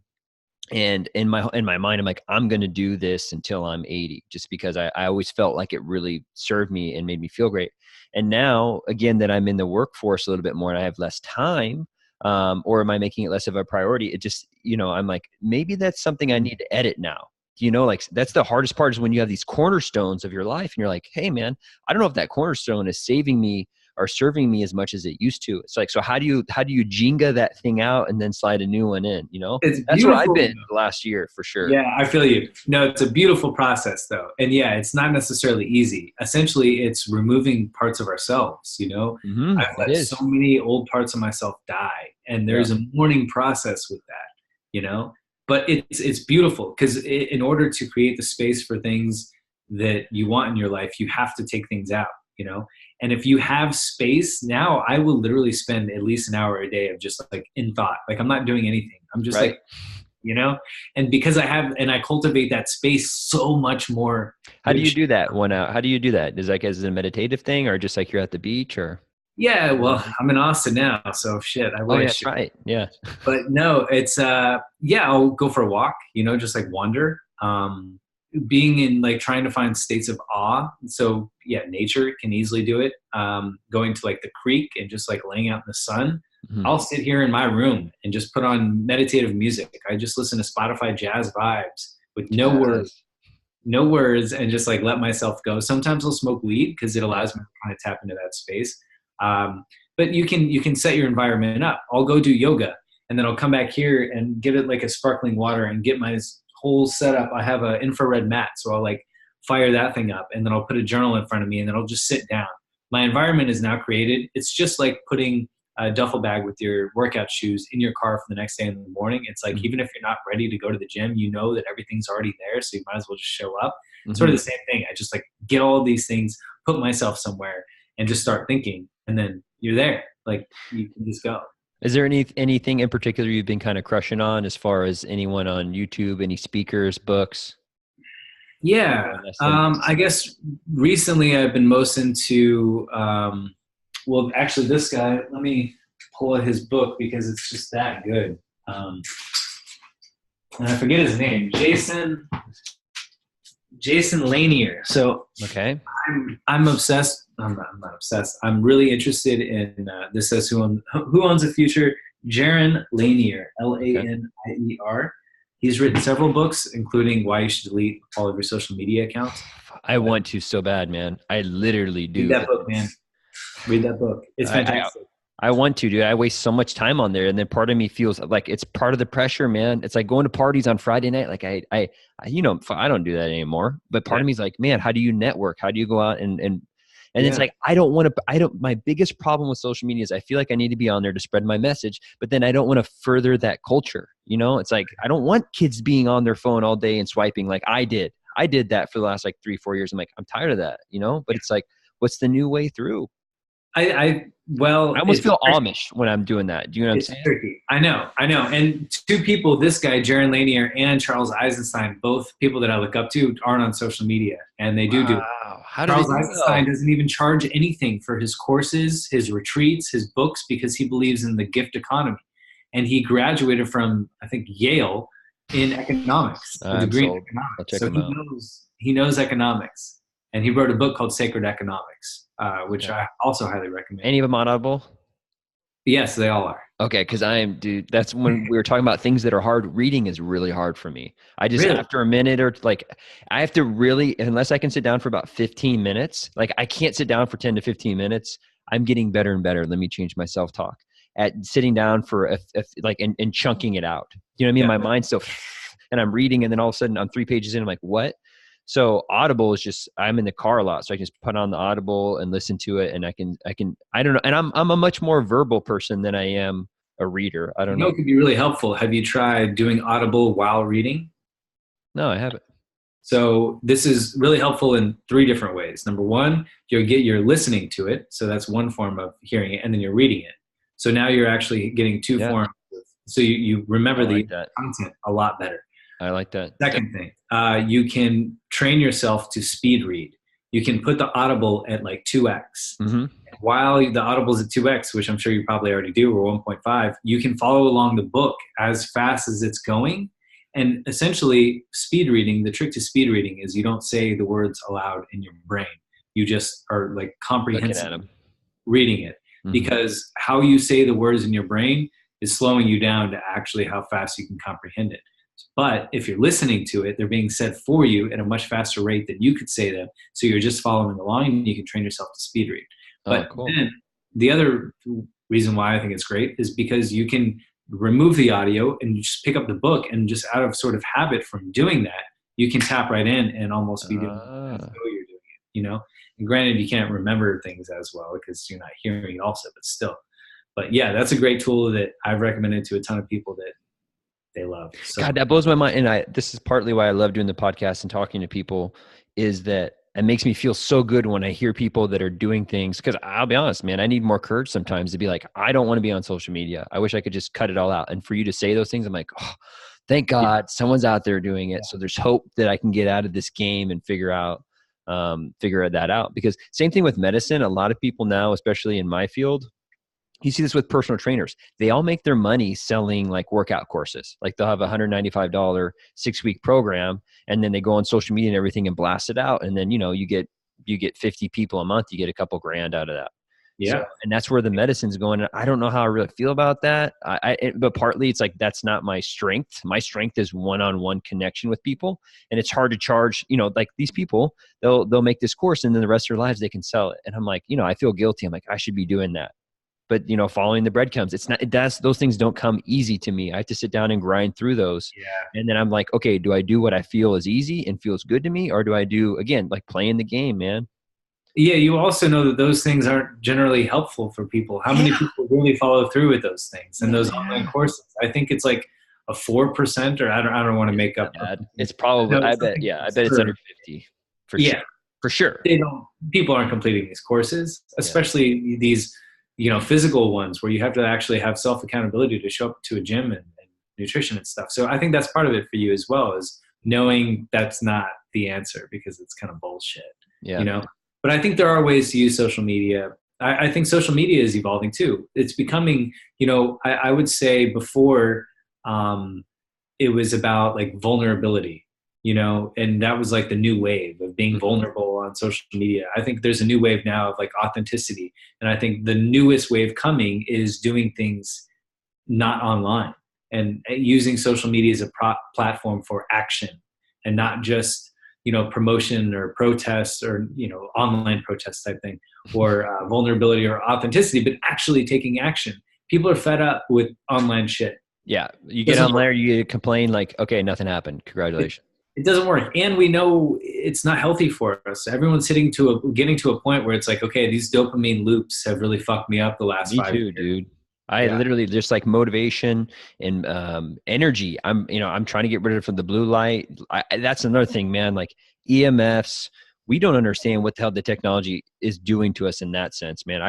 And in my mind, I'm like, I'm going to do this until I'm 80, just because I always felt like it really served me and made me feel great. And now, again, that I'm in the workforce a little bit more and I have less time, or am I making it less of a priority? It just, you know, I'm like, maybe that's something I need to edit now. You know, like that's the hardest part, is when you have these cornerstones of your life and you're like, hey man, I don't know if that cornerstone is saving me or serving me as much as it used to. It's like, so how do you Jenga that thing out and then slide a new one in, you know? That's where I've been the last year for sure. Yeah, I feel you. No, it's a beautiful process though. And yeah, it's not necessarily easy. Essentially, it's removing parts of ourselves, you know? I've let so many old parts of myself die, and there's a mourning process with that, you know? But it's beautiful, because in order to create the space for things that you want in your life, you have to take things out, you know? And if you have space now, I will literally spend at least an hour a day of just like in thought. Like I'm not doing anything. I'm just like, you know, and because I cultivate that space so much more. How do you do that how do you do that? Is that as a meditative thing or just like you're at the beach or? Yeah, well, I'm in Austin now, so shit, I wish. Oh, yeah, that's right. Yeah. But no, it's, yeah, I'll go for a walk, you know, just like wander. Being in like trying to find states of awe. So yeah, nature can easily do it. Going to like the creek and just like laying out in the sun. Mm-hmm. I'll sit here in my room and just put on meditative music. I just listen to Spotify jazz vibes with no words and just like let myself go. Sometimes I'll smoke weed because it allows me to kind of tap into that space. But you can set your environment up. I'll go do yoga and then I'll come back here and give it like a sparkling water and get my whole setup. I have an infrared mat, so I'll like fire that thing up and then I'll put a journal in front of me and then I'll just sit down. My environment is now created. It's just like putting a duffel bag with your workout shoes in your car for the next day in the morning. It's like, even if you're not ready to go to the gym, you know that everything's already there. So you might as well just show up. Sort of the same thing. I just like get all of these things, put myself somewhere and just start thinking. And then you're there. Like you can just go. Is there anything in particular you've been kind of crushing on as far as anyone on YouTube, any speakers, books? Yeah. I guess recently I've been most into, well, actually this guy, let me pull out his book because it's just that good. And I forget his name, Jason Lanier. So okay. I'm obsessed. I'm not obsessed. I'm really interested in, this says who owns the future, Jaron Lanier, Lanier. He's written several books, including Why You Should Delete All of Your Social Media Accounts. I want to so bad, man. I literally do. Read that book, man. Read that book. It's fantastic. I want to, dude. I waste so much time on there. And then part of me feels like it's part of the pressure, man. It's like going to parties on Friday night. Like I I don't do that anymore. But part of me is like, man, how do you network? How do you go out and it's like, my biggest problem with social media is I feel like I need to be on there to spread my message, but then I don't want to further that culture. You know, it's like, I don't want kids being on their phone all day and swiping like I did. I did that for the last like 3-4 years. I'm like, I'm tired of that, you know, but it's like, what's the new way through? I almost feel Amish when I'm doing that. Do you know what I'm saying? Tricky. I know. And two people, this guy, Jaron Lanier and Charles Eisenstein, both people that I look up to, aren't on social media. And they do it. Charles Eisenstein doesn't even charge anything for his courses, his retreats, his books, because he believes in the gift economy. And he graduated from, I think, Yale in economics, a degree in economics. So he knows economics. And he wrote a book called Sacred Economics, which I also highly recommend. Any of them on Audible? Yes, they all are. Okay, because dude, that's when we were talking about things that are hard. Reading is really hard for me. I just, after a minute or like, I have to really, unless I can sit down for about 15 minutes, like I can't sit down for 10 to 15 minutes. I'm getting better and better. Let me change my self-talk at sitting down for and chunking it out. You know what I mean? My mind's still, and I'm reading and then all of a sudden I'm 3 pages in, I'm like, what? So Audible is just, I'm in the car a lot. So I can just put on the Audible and listen to it. And I don't know. And I'm a much more verbal person than I am a reader. I don't know. It could be really helpful. Have you tried doing Audible while reading? No, I haven't. So this is really helpful in 3 different ways. Number one, you're listening to it. So that's one form of hearing it, and then you're reading it. So now you're actually getting 2 forms. So you remember the content a lot better. I like that. Second thing, you can train yourself to speed read. You can put the Audible at like 2x. Mm-hmm. While the Audible's at 2x, which I'm sure you probably already do, or 1.5, you can follow along the book as fast as it's going. And essentially, speed reading, the trick to speed reading is you don't say the words aloud in your brain. You just are like comprehensively reading it. Mm-hmm. Because how you say the words in your brain is slowing you down to actually how fast you can comprehend it. But if you're listening to it, they're being said for you at a much faster rate than you could say them. So you're just following along and you can train yourself to speed read. But then the other reason why I think it's great is because you can remove the audio and just pick up the book, and just out of sort of habit from doing that, you can tap right in and almost be doing it as though you're doing it, you know? And granted, you can't remember things as well because you're not hearing it also, but still. But yeah, that's a great tool that I've recommended to a ton of people that they love. So. God, that blows my mind. And this is partly why I love doing the podcast and talking to people is that it makes me feel so good when I hear people that are doing things. Cause I'll be honest, man, I need more courage sometimes to be like, I don't want to be on social media. I wish I could just cut it all out. And for you to say those things, I'm like, oh, thank God someone's out there doing it. So there's hope that I can get out of this game and figure that out. Because same thing with medicine. A lot of people now, especially in my field, you see this with personal trainers. They all make their money selling like workout courses. Like they'll have a $195 6-week program, and then they go on social media and everything and blast it out. And then, you get 50 people a month, you get a couple grand out of that. Yeah. So, and that's where the medicine's going. And I don't know how I really feel about that. But partly it's like, that's not my strength. My strength is one-on-one connection with people. And it's hard to charge, like these people, they'll make this course and then the rest of their lives they can sell it. And I'm like, I feel guilty. I'm like, I should be doing that. But following the breadcrumbs, those things don't come easy to me. I have to sit down and grind through those. Yeah. And then I'm like, okay, do I do what I feel is easy and feels good to me? Or do I do, again, like playing the game, man? Yeah. You also know that those things aren't generally helpful for people. How many people really follow through with those things and those online courses? I think it's like a 4%, or I don't want to make up. It's probably, I bet it's under 50 for sure. For sure. People aren't completing these courses, especially these, physical ones where you have to actually have self-accountability to show up to a gym and nutrition and stuff. So I think that's part of it for you as well, is knowing that's not the answer, because it's kind of bullshit, but I think there are ways to use social media. I think social media is evolving too. It's becoming, I would say before, it was about like vulnerability, and that was like the new wave of being vulnerable on social media. I think there's a new wave now of like authenticity. And I think the newest wave coming is doing things not online and using social media as a platform for action, and not just, promotion or protests or, online protest type thing, or vulnerability or authenticity, but actually taking action. People are fed up with online shit. Yeah. You get on there, you complain like, okay, nothing happened. Congratulations. It doesn't work. And we know it's not healthy for us. Everyone's getting to a point where it's like, okay, these dopamine loops have really fucked me up the last 5 years. Me too, dude. I literally just like motivation and energy. I'm trying to get rid of it from the blue light. That's another thing, man. Like EMFs, we don't understand what the hell the technology is doing to us in that sense, man.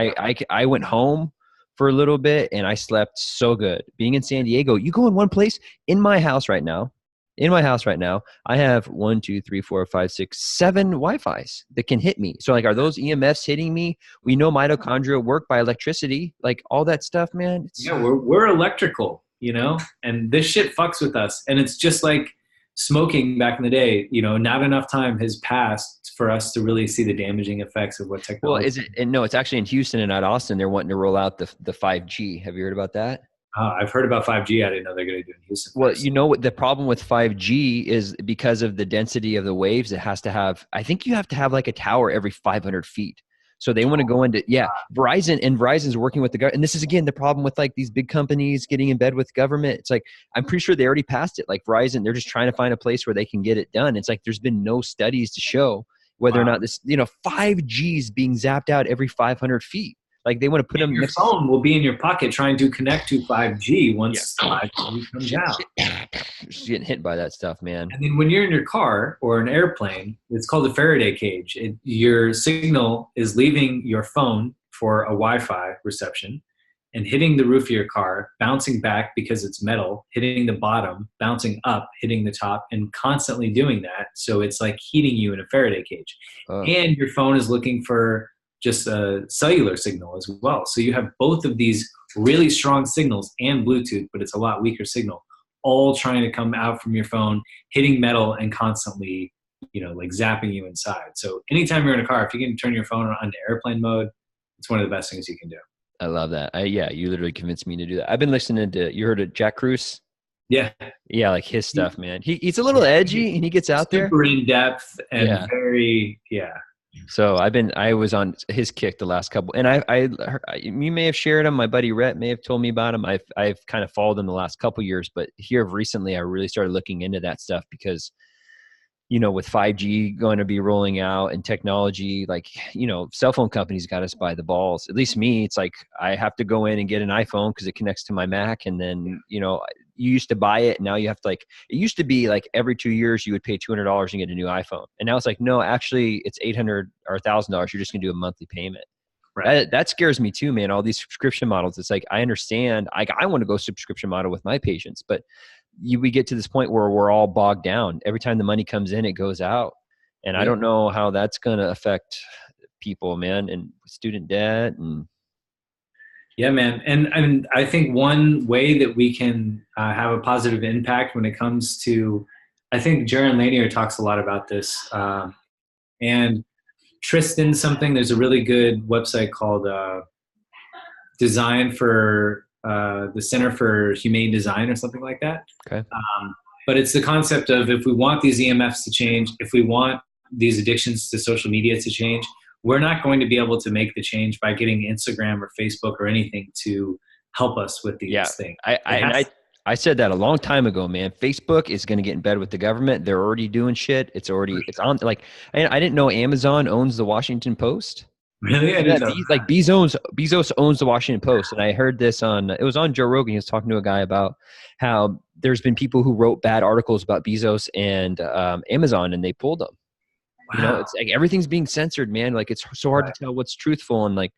I went home for a little bit and I slept so good. Being in San Diego, you go in one place. In my house right now, I have 1, 2, 3, 4, 5, 6, 7 Wi-Fis that can hit me. So like, are those EMFs hitting me? We know mitochondria work by electricity, like all that stuff, man. We're electrical, and this shit fucks with us. And it's just like smoking back in the day, not enough time has passed for us to really see the damaging effects of what technology. Well, is it? And no, it's actually in Houston and not Austin. They're wanting to roll out the 5G. Have you heard about that? I've heard about 5G. I didn't know they're going to do it in Houston. Well, what the problem with 5G is, because of the density of the waves, it has to have, I think you have to have like a tower every 500 feet. So they want to go into, Verizon's working with the government. And this is, again, the problem with like these big companies getting in bed with government. It's like, I'm pretty sure they already passed it. Like Verizon, they're just trying to find a place where they can get it done. It's like, there's been no studies to show whether or not this, 5G is being zapped out every 500 feet. Like they want to put them. Your phone will be in your pocket trying to connect to 5G once 5G comes out. Just getting hit by that stuff, man. And then when you're in your car or an airplane, it's called a Faraday cage. Your signal is leaving your phone for a Wi-Fi reception and hitting the roof of your car, bouncing back because it's metal, hitting the bottom, bouncing up, hitting the top, and constantly doing that. So it's like heating you in a Faraday cage. And your phone is looking for just a cellular signal as well. So you have both of these really strong signals and Bluetooth, but it's a lot weaker signal, all trying to come out from your phone, hitting metal and constantly, like zapping you inside. So anytime you're in a car, if you can turn your phone on to airplane mode, it's one of the best things you can do. I love that. You literally convinced me to do that. I've been listening to, you heard of Jack Kruse? Yeah. Yeah, like his stuff, man. He's a little edgy and he gets out there. Super in depth and very. So I was on his kick the last couple, and you may have shared him. My buddy Rhett may have told me about him. I've kind of followed him the last couple years, but here recently I really started looking into that stuff because with 5G going to be rolling out and technology, like, cell phone companies got us by the balls. At least me, it's like I have to go in and get an iPhone because it connects to my Mac. And then, you used to buy it. And now you have to, like, it used to be like every 2 years you would pay $200 and get a new iPhone. And now it's like, no, actually it's $800 or $1,000. You're just going to do a monthly payment. Right. That scares me too, man. All these subscription models. It's like, I understand. I want to go subscription model with my patients, but we get to this point where we're all bogged down. Every time the money comes in, it goes out. And I don't know how that's going to affect people, man, and student debt. And yeah, man. And I think one way that we can have a positive impact when it comes to, I think Jaron Lanier talks a lot about this. And Tristan something, there's a really good website called Design for the Center for Humane Design or something like that. Okay. But it's the concept of, if we want these EMFs to change, if we want these addictions to social media to change, we're not going to be able to make the change by getting Instagram or Facebook or anything to help us with these things. I said that a long time ago, man. Facebook is going to get in bed with the government. They're already doing shit. It's on, like, I didn't know Amazon owns the Washington Post. Really? I didn't know. Like Bezos owns the Washington Post. And I heard this it was on Joe Rogan. He was talking to a guy about how there's been people who wrote bad articles about Bezos and Amazon, and they pulled them. Wow. It's like everything's being censored, man. Like, it's so hard to tell what's truthful, and like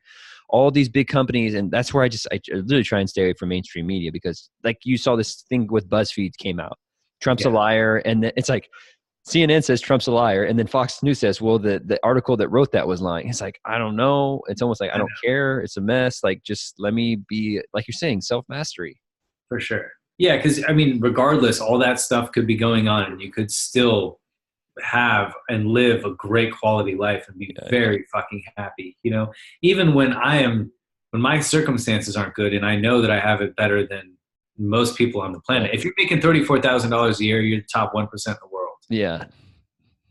all these big companies. And that's where I really try and stay away from mainstream media, because like you saw this thing with BuzzFeed came out. Trump's a liar. And then it's like, CNN says Trump's a liar, and then Fox News says, well, the article that wrote that was lying. It's like, I don't know. It's almost like, I don't care. It's a mess. Like, just let me be, like you're saying, self-mastery. For sure. Yeah, because regardless, all that stuff could be going on, and you could still have and live a great quality life and be very fucking happy. Even when my circumstances aren't good, and I know that I have it better than most people on the planet. If you're making $34,000 a year, you're the top 1% in the world. Yeah.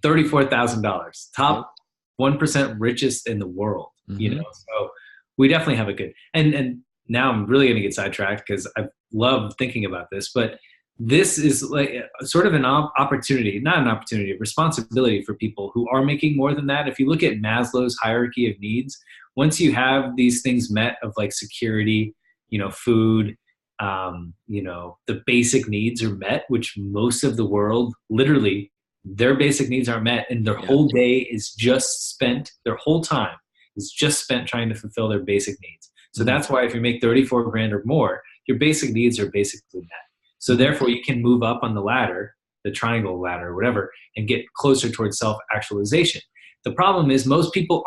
$34,000, top 1% richest in the world, so we definitely have a good, and now I'm really going to get sidetracked because I love thinking about this, but this is like sort of an opportunity, not an opportunity, a responsibility for people who are making more than that. If you look at Maslow's hierarchy of needs, once you have these things met of like security, food, the basic needs are met, which most of the world, literally, their basic needs aren't met, and their whole day is just spent, their whole time is just spent trying to fulfill their basic needs. So that's why if you make 34 grand or more, your basic needs are basically met. So therefore you can move up on the ladder, the triangle ladder or whatever, and get closer towards self-actualization. The problem is most people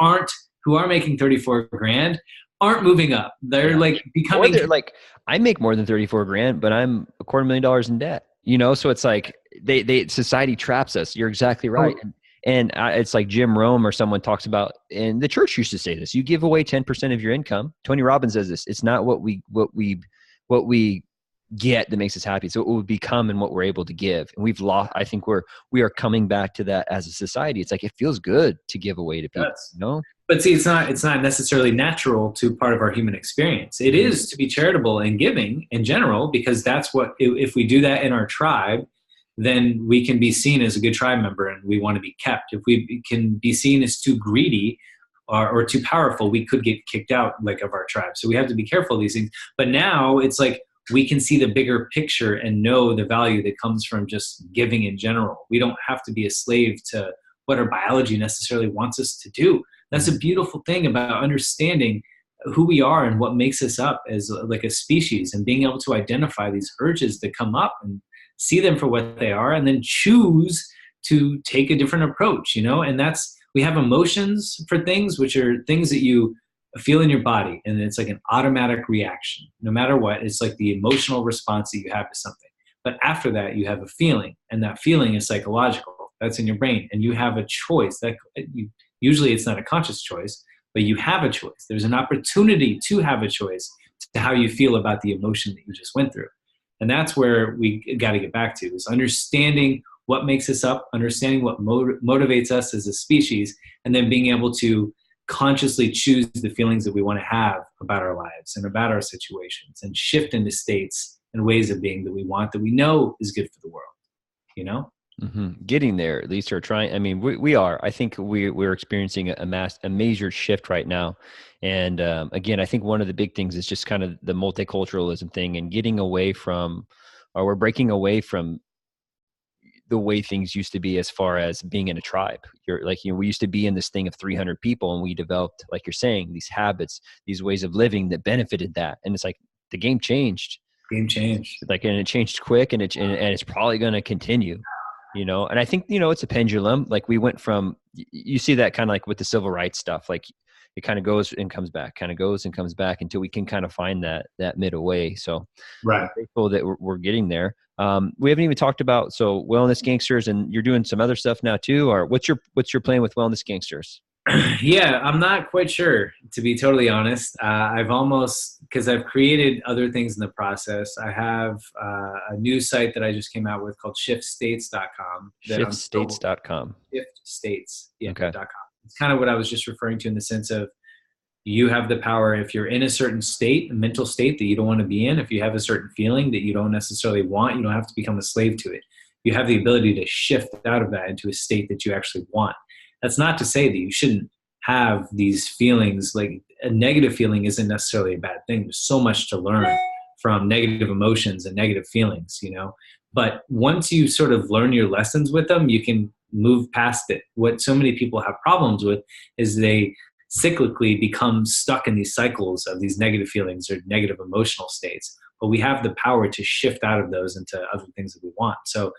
who are making 34 grand aren't moving up. They're like becoming, like, I make more than 34 grand, but I'm $250,000 in debt, so it's like society traps us. You're exactly right. And it's like Jim Rome or someone talks about, and the church used to say this, you give away 10% of your income. Tony Robbins says this, it's not what we get that makes us happy. So it will become and what we're able to give. And we've lost, I think we are coming back to that as a society. It's like, it feels good to give away to people, But see, it's not necessarily natural to part of our human experience. It is to be charitable and giving in general, because that's what, if we do that in our tribe, then we can be seen as a good tribe member and we want to be kept. If we can be seen as too greedy or too powerful, we could get kicked out of our tribe. So we have to be careful of these things. But now it's like, we can see the bigger picture and know the value that comes from just giving in general. We don't have to be a slave to what our biology necessarily wants us to do. That's a beautiful thing about understanding who we are and what makes us up as like a species, and being able to identify these urges that come up and see them for what they are, and then choose to take a different approach, and we have emotions for things, which are things that you feel in your body, and it's like an automatic reaction. No matter what, it's like the emotional response that you have to something. But after that, you have a feeling, and that feeling is psychological. That's in your brain, and you have a choice. Usually it's not a conscious choice, but you have a choice. There's an opportunity to have a choice to how you feel about the emotion that you just went through. And that's where we got to get back to, is understanding what makes us up, understanding what motivates us as a species, and then being able to consciously choose the feelings that we want to have about our lives and about our situations, and shift into states and ways of being that we want, that we know is good for the world, Getting there, at least, or trying. I mean, we are. I think we're experiencing a major shift right now. And again, I think one of the big things is just kind of the multiculturalism thing and getting away from, or we're breaking away from the way things used to be as far as being in a tribe. You're like, we used to be in this thing of 300 people, and we developed, like you're saying, these habits, these ways of living that benefited that. And it's like the game changed. Game changed. Like, and it changed quick, and it's probably going to continue. And I think, it's a pendulum. Like we went from, you see that kind of like with the civil rights stuff, like it kind of goes and comes back, kind of goes and comes back until we can kind of find that middle way. So right. I'm grateful that we're getting there. We haven't even talked about, so Wellness Gangsters, and you're doing some other stuff now too, or what's your plan with Wellness Gangsters? Yeah, I'm not quite sure, to be totally honest. Because I've created other things in the process. I have a new site that I just came out with called shiftstates.com. Shiftstates.com. Shiftstates, yeah, okay. .com. It's kind of what I was just referring to in the sense of you have the power, if you're in a certain state, a mental state that you don't want to be in, if you have a certain feeling that you don't necessarily want, you don't have to become a slave to it. You have the ability to shift out of that into a state that you actually want. That's not to say that you shouldn't have these feelings. Like a negative feeling isn't necessarily a bad thing. There's so much to learn from negative emotions and negative feelings, But once you sort of learn your lessons with them, you can move past it. What so many people have problems with is they cyclically become stuck in these cycles of these negative feelings or negative emotional states. But we have the power to shift out of those into other things that we want. So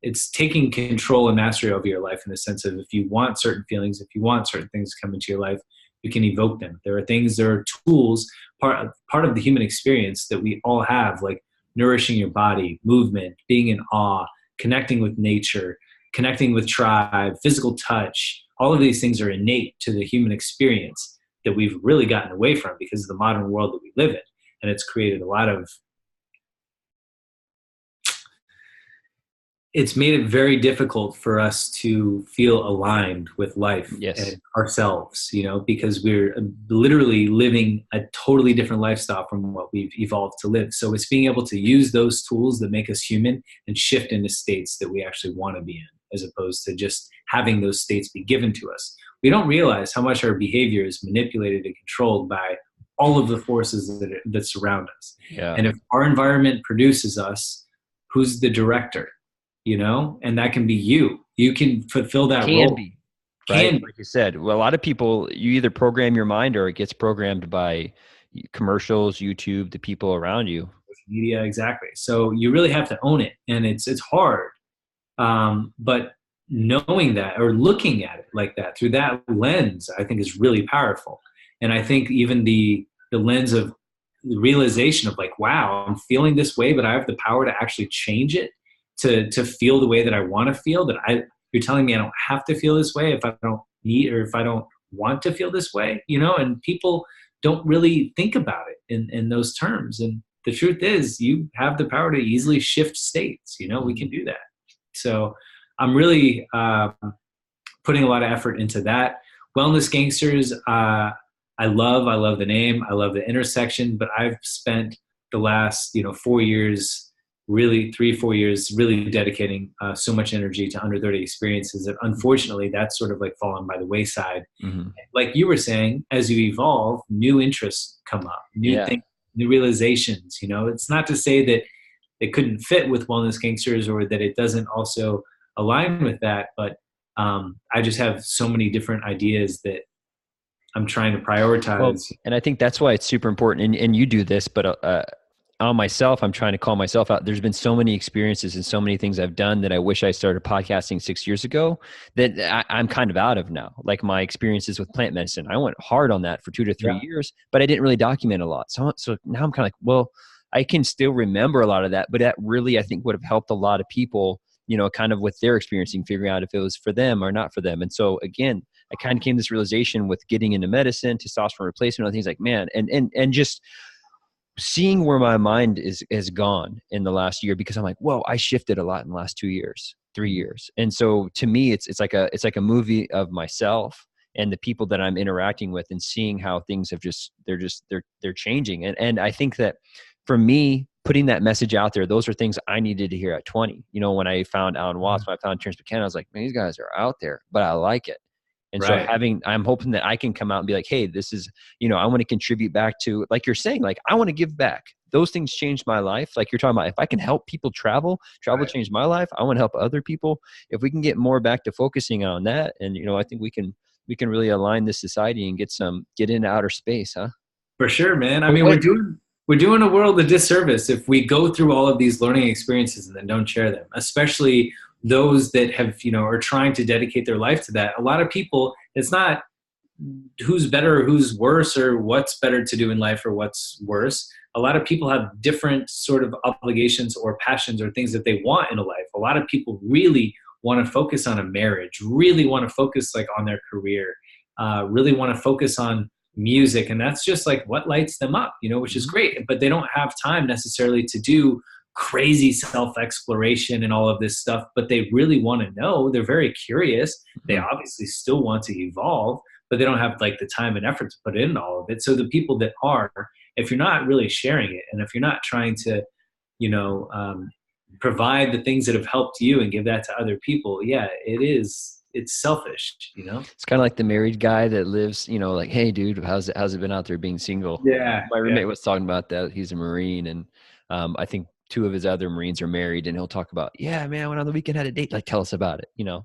it's taking control and mastery over your life in the sense of if you want certain feelings, if you want certain things to come into your life, you can evoke them. There are tools, part of the human experience that we all have, like nourishing your body, movement, being in awe, connecting with nature, connecting with tribe, physical touch. All of these things are innate to the human experience that we've really gotten away from because of the modern world that we live in. And it's created it's made it very difficult for us to feel aligned with life and ourselves, because we're literally living a totally different lifestyle from what we've evolved to live. So it's being able to use those tools that make us human and shift into states that we actually want to be in, as opposed to just having those states be given to us. We don't realize how much our behavior is manipulated and controlled by all of the forces that surround us. Yeah. And if our environment produces us, who's the director? And that can be you. You can fulfill that role. Right? Like you said, well, a lot of people, you either program your mind or it gets programmed by commercials, YouTube, the people around you. Social media, exactly. So you really have to own it, and it's hard. But knowing that or looking at it like that through that lens, I think is really powerful. And I think even the lens of the realization of like, wow, I'm feeling this way, but I have the power to actually change it. To feel the way that I want to feel, you're telling me I don't have to feel this way if I don't need, or if I don't want to feel this way, and people don't really think about it in those terms. And the truth is you have the power to easily shift states, we can do that. So I'm really putting a lot of effort into that. Wellness Gangsters, I love the name. I love the intersection, but I've spent the last, 4 years, really 3-4 years, really dedicating so much energy to under 30 experiences that unfortunately that's sort of like fallen by the wayside. Mm-hmm. Like you were saying, as you evolve, new interests come up, new things, new realizations. It's not to say that it couldn't fit with Wellness Gangsters or that it doesn't also align with that, but I just have so many different ideas that I'm trying to prioritize. Well, and I think that's why it's super important. And you do this, but on myself, I'm trying to call myself out. There's been so many experiences and so many things I've done that I wish I started podcasting 6 years ago that I'm kind of out of now. Like my experiences with plant medicine, I went hard on that for 2 to 3 years, but I didn't really document a lot. So now I'm kind of like, well, I can still remember a lot of that, but that really, I think, would have helped a lot of people, kind of with their experiencing, figuring out if it was for them or not for them. And so again, I kind of came to this realization with getting into medicine, testosterone replacement, other things like, man, and just seeing where my mind has gone in the last year, because I'm like, whoa, I shifted a lot in the last 2 years, 3 years. And so to me, it's like a movie of myself and the people that I'm interacting with and seeing how things have they're changing. And I think that for me putting that message out there, those are things I needed to hear at 20. You know, when I found Alan Watts, when I found Terrence McKenna, I was like, man, these guys are out there, but I like it. And so I'm hoping that I can come out and be like, hey, this is, you know, I want to contribute back to, like you're saying, like, I want to give back. Those things changed my life. Like you're talking about, if I can help people travel changed my life. I want to help other people. If we can get more back to focusing on that. And, you know, I think we can really align this society and get into outer space, huh? For sure, man. I mean, we're doing a world a disservice if we go through all of these learning experiences and then don't share them, especially those that have, you know, are trying to dedicate their life to that. A lot of people, it's not who's better or who's worse or what's better to do in life or what's worse. A lot of people have different sort of obligations or passions or things that they want in a life. A lot of people really want to focus on a marriage, really want to focus like on their career, really want to focus on music. And that's just like what lights them up, you know, which is great, but they don't have time necessarily to do crazy self-exploration and all of this stuff, but they really want to know. They're very curious. They obviously still want to evolve, but they don't have like the time and effort to put in all of it. So the people that are, if you're not really sharing it, and if you're not trying to, you know, provide the things that have helped you and give that to other people, yeah, it's selfish, you know? It's kind of like the married guy that lives, you know, like, hey dude, how's it been out there being single? Yeah. My roommate was talking about that. He's a Marine, and I think 2 of his other Marines are married, and he'll talk about, yeah, man, I went on the weekend, had a date. Like, tell us about it, you know?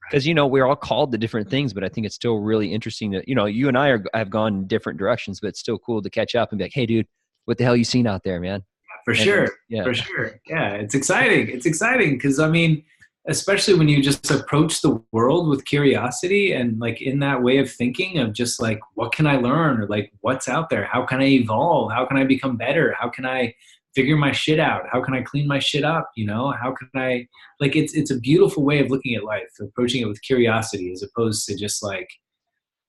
Because, you know, we're all called to different things, but I think it's still really interesting that, you know, you and I have gone in different directions, but it's still cool to catch up and be like, hey dude, what the hell you seen out there, man? For sure. Yeah. It's exciting. It's exciting because, I mean, especially when you just approach the world with curiosity and like in that way of thinking of just like, what can I learn? Or like, what's out there? How can I evolve? How can I become better? How can I figure my shit out? How can I clean my shit up? You know, how can I, like, it's a beautiful way of looking at life, approaching it with curiosity, as opposed to just like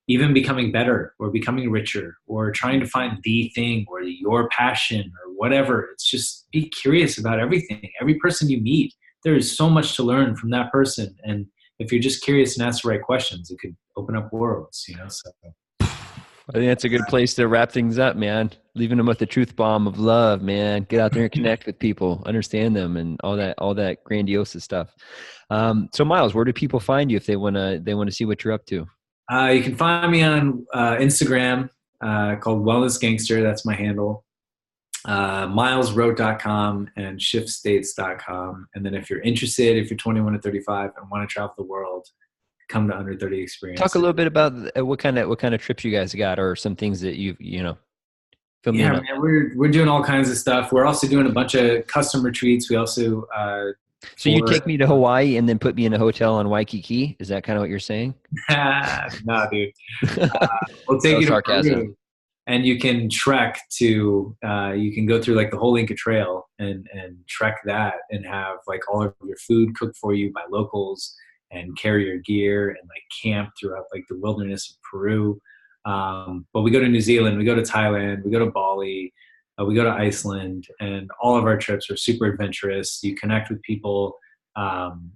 even becoming better or becoming richer or trying to find the thing or your passion or whatever. It's just be curious about everything. Every person you meet, there is so much to learn from that person. And if you're just curious and ask the right questions, it could open up worlds, you know? So I think that's a good place to wrap things up, man. Leaving them with the truth bomb of love, man. Get out there and connect with people, understand them, and all that grandiose stuff. So Miles, where do people find you if they want to see what you're up to? You can find me on Instagram called Wellness Gangster. That's my handle. milesrote.com and shiftstates.com. And then if you're interested, if you're 21 to 35 and want to travel the world, come to Under 30 Experience. Talk a little bit about what kind of trips you guys got, or some things that you know. Yeah, man, we're doing all kinds of stuff. We're also doing a bunch of custom retreats. We also so you take me to Hawaii and then put me in a hotel on Waikiki? Is that kind of what you're saying? No, dude. We'll take you to Peru, and you can trek to. You can go through like the whole Inca Trail and trek that, and have like all of your food cooked for you by locals, and carry your gear and like camp throughout like the wilderness of Peru. But we go to New Zealand, we go to Thailand, we go to Bali, we go to Iceland, and all of our trips are super adventurous. You connect with people.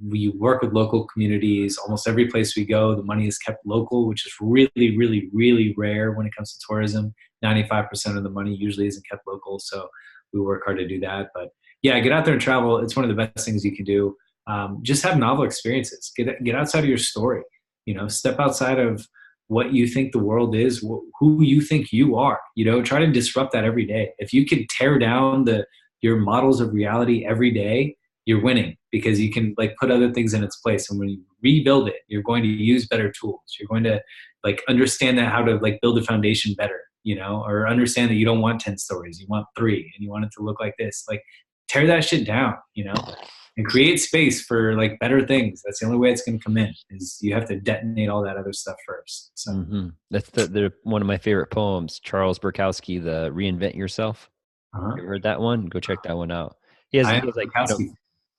We work with local communities. Almost every place we go, the money is kept local, which is really, really, really rare when it comes to tourism. 95% of the money usually isn't kept local. So we work hard to do that. But yeah, get out there and travel. It's one of the best things you can do. Just have novel experiences. Get outside of your story. You know, step outside of what you think the world is, who you think you are. You know, try to disrupt that every day. If you can tear down your models of reality every day, you're winning, because you can like put other things in its place. And when you rebuild it, you're going to use better tools. You're going to like understand that how to like build a foundation better, you know, or understand that you don't want 10 stories, you want 3, and you want it to look like this. Like tear that shit down, you know, and create space for like better things. That's the only way it's going to come in, is you have to detonate all that other stuff first. So that's one of my favorite poems, Charles Bukowski, the Reinvent Yourself. You ever heard that one? Go check that one out. He has like,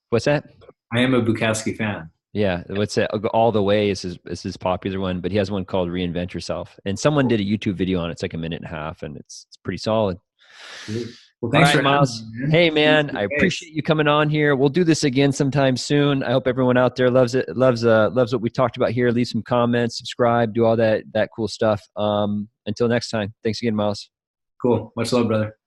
what's that? I am a Bukowski fan. Yeah, what's that? All the Way is his popular one, but he has one called Reinvent Yourself, and someone did a YouTube video on it. It's like 1.5 minutes, and it's pretty solid. Well, thanks for Miles. Hey, man, I appreciate you coming on here. We'll do this again sometime soon. I hope everyone out there loves it, loves what we talked about here. Leave some comments, subscribe, do all that cool stuff. Until next time, thanks again, Miles. Cool. Much love, brother.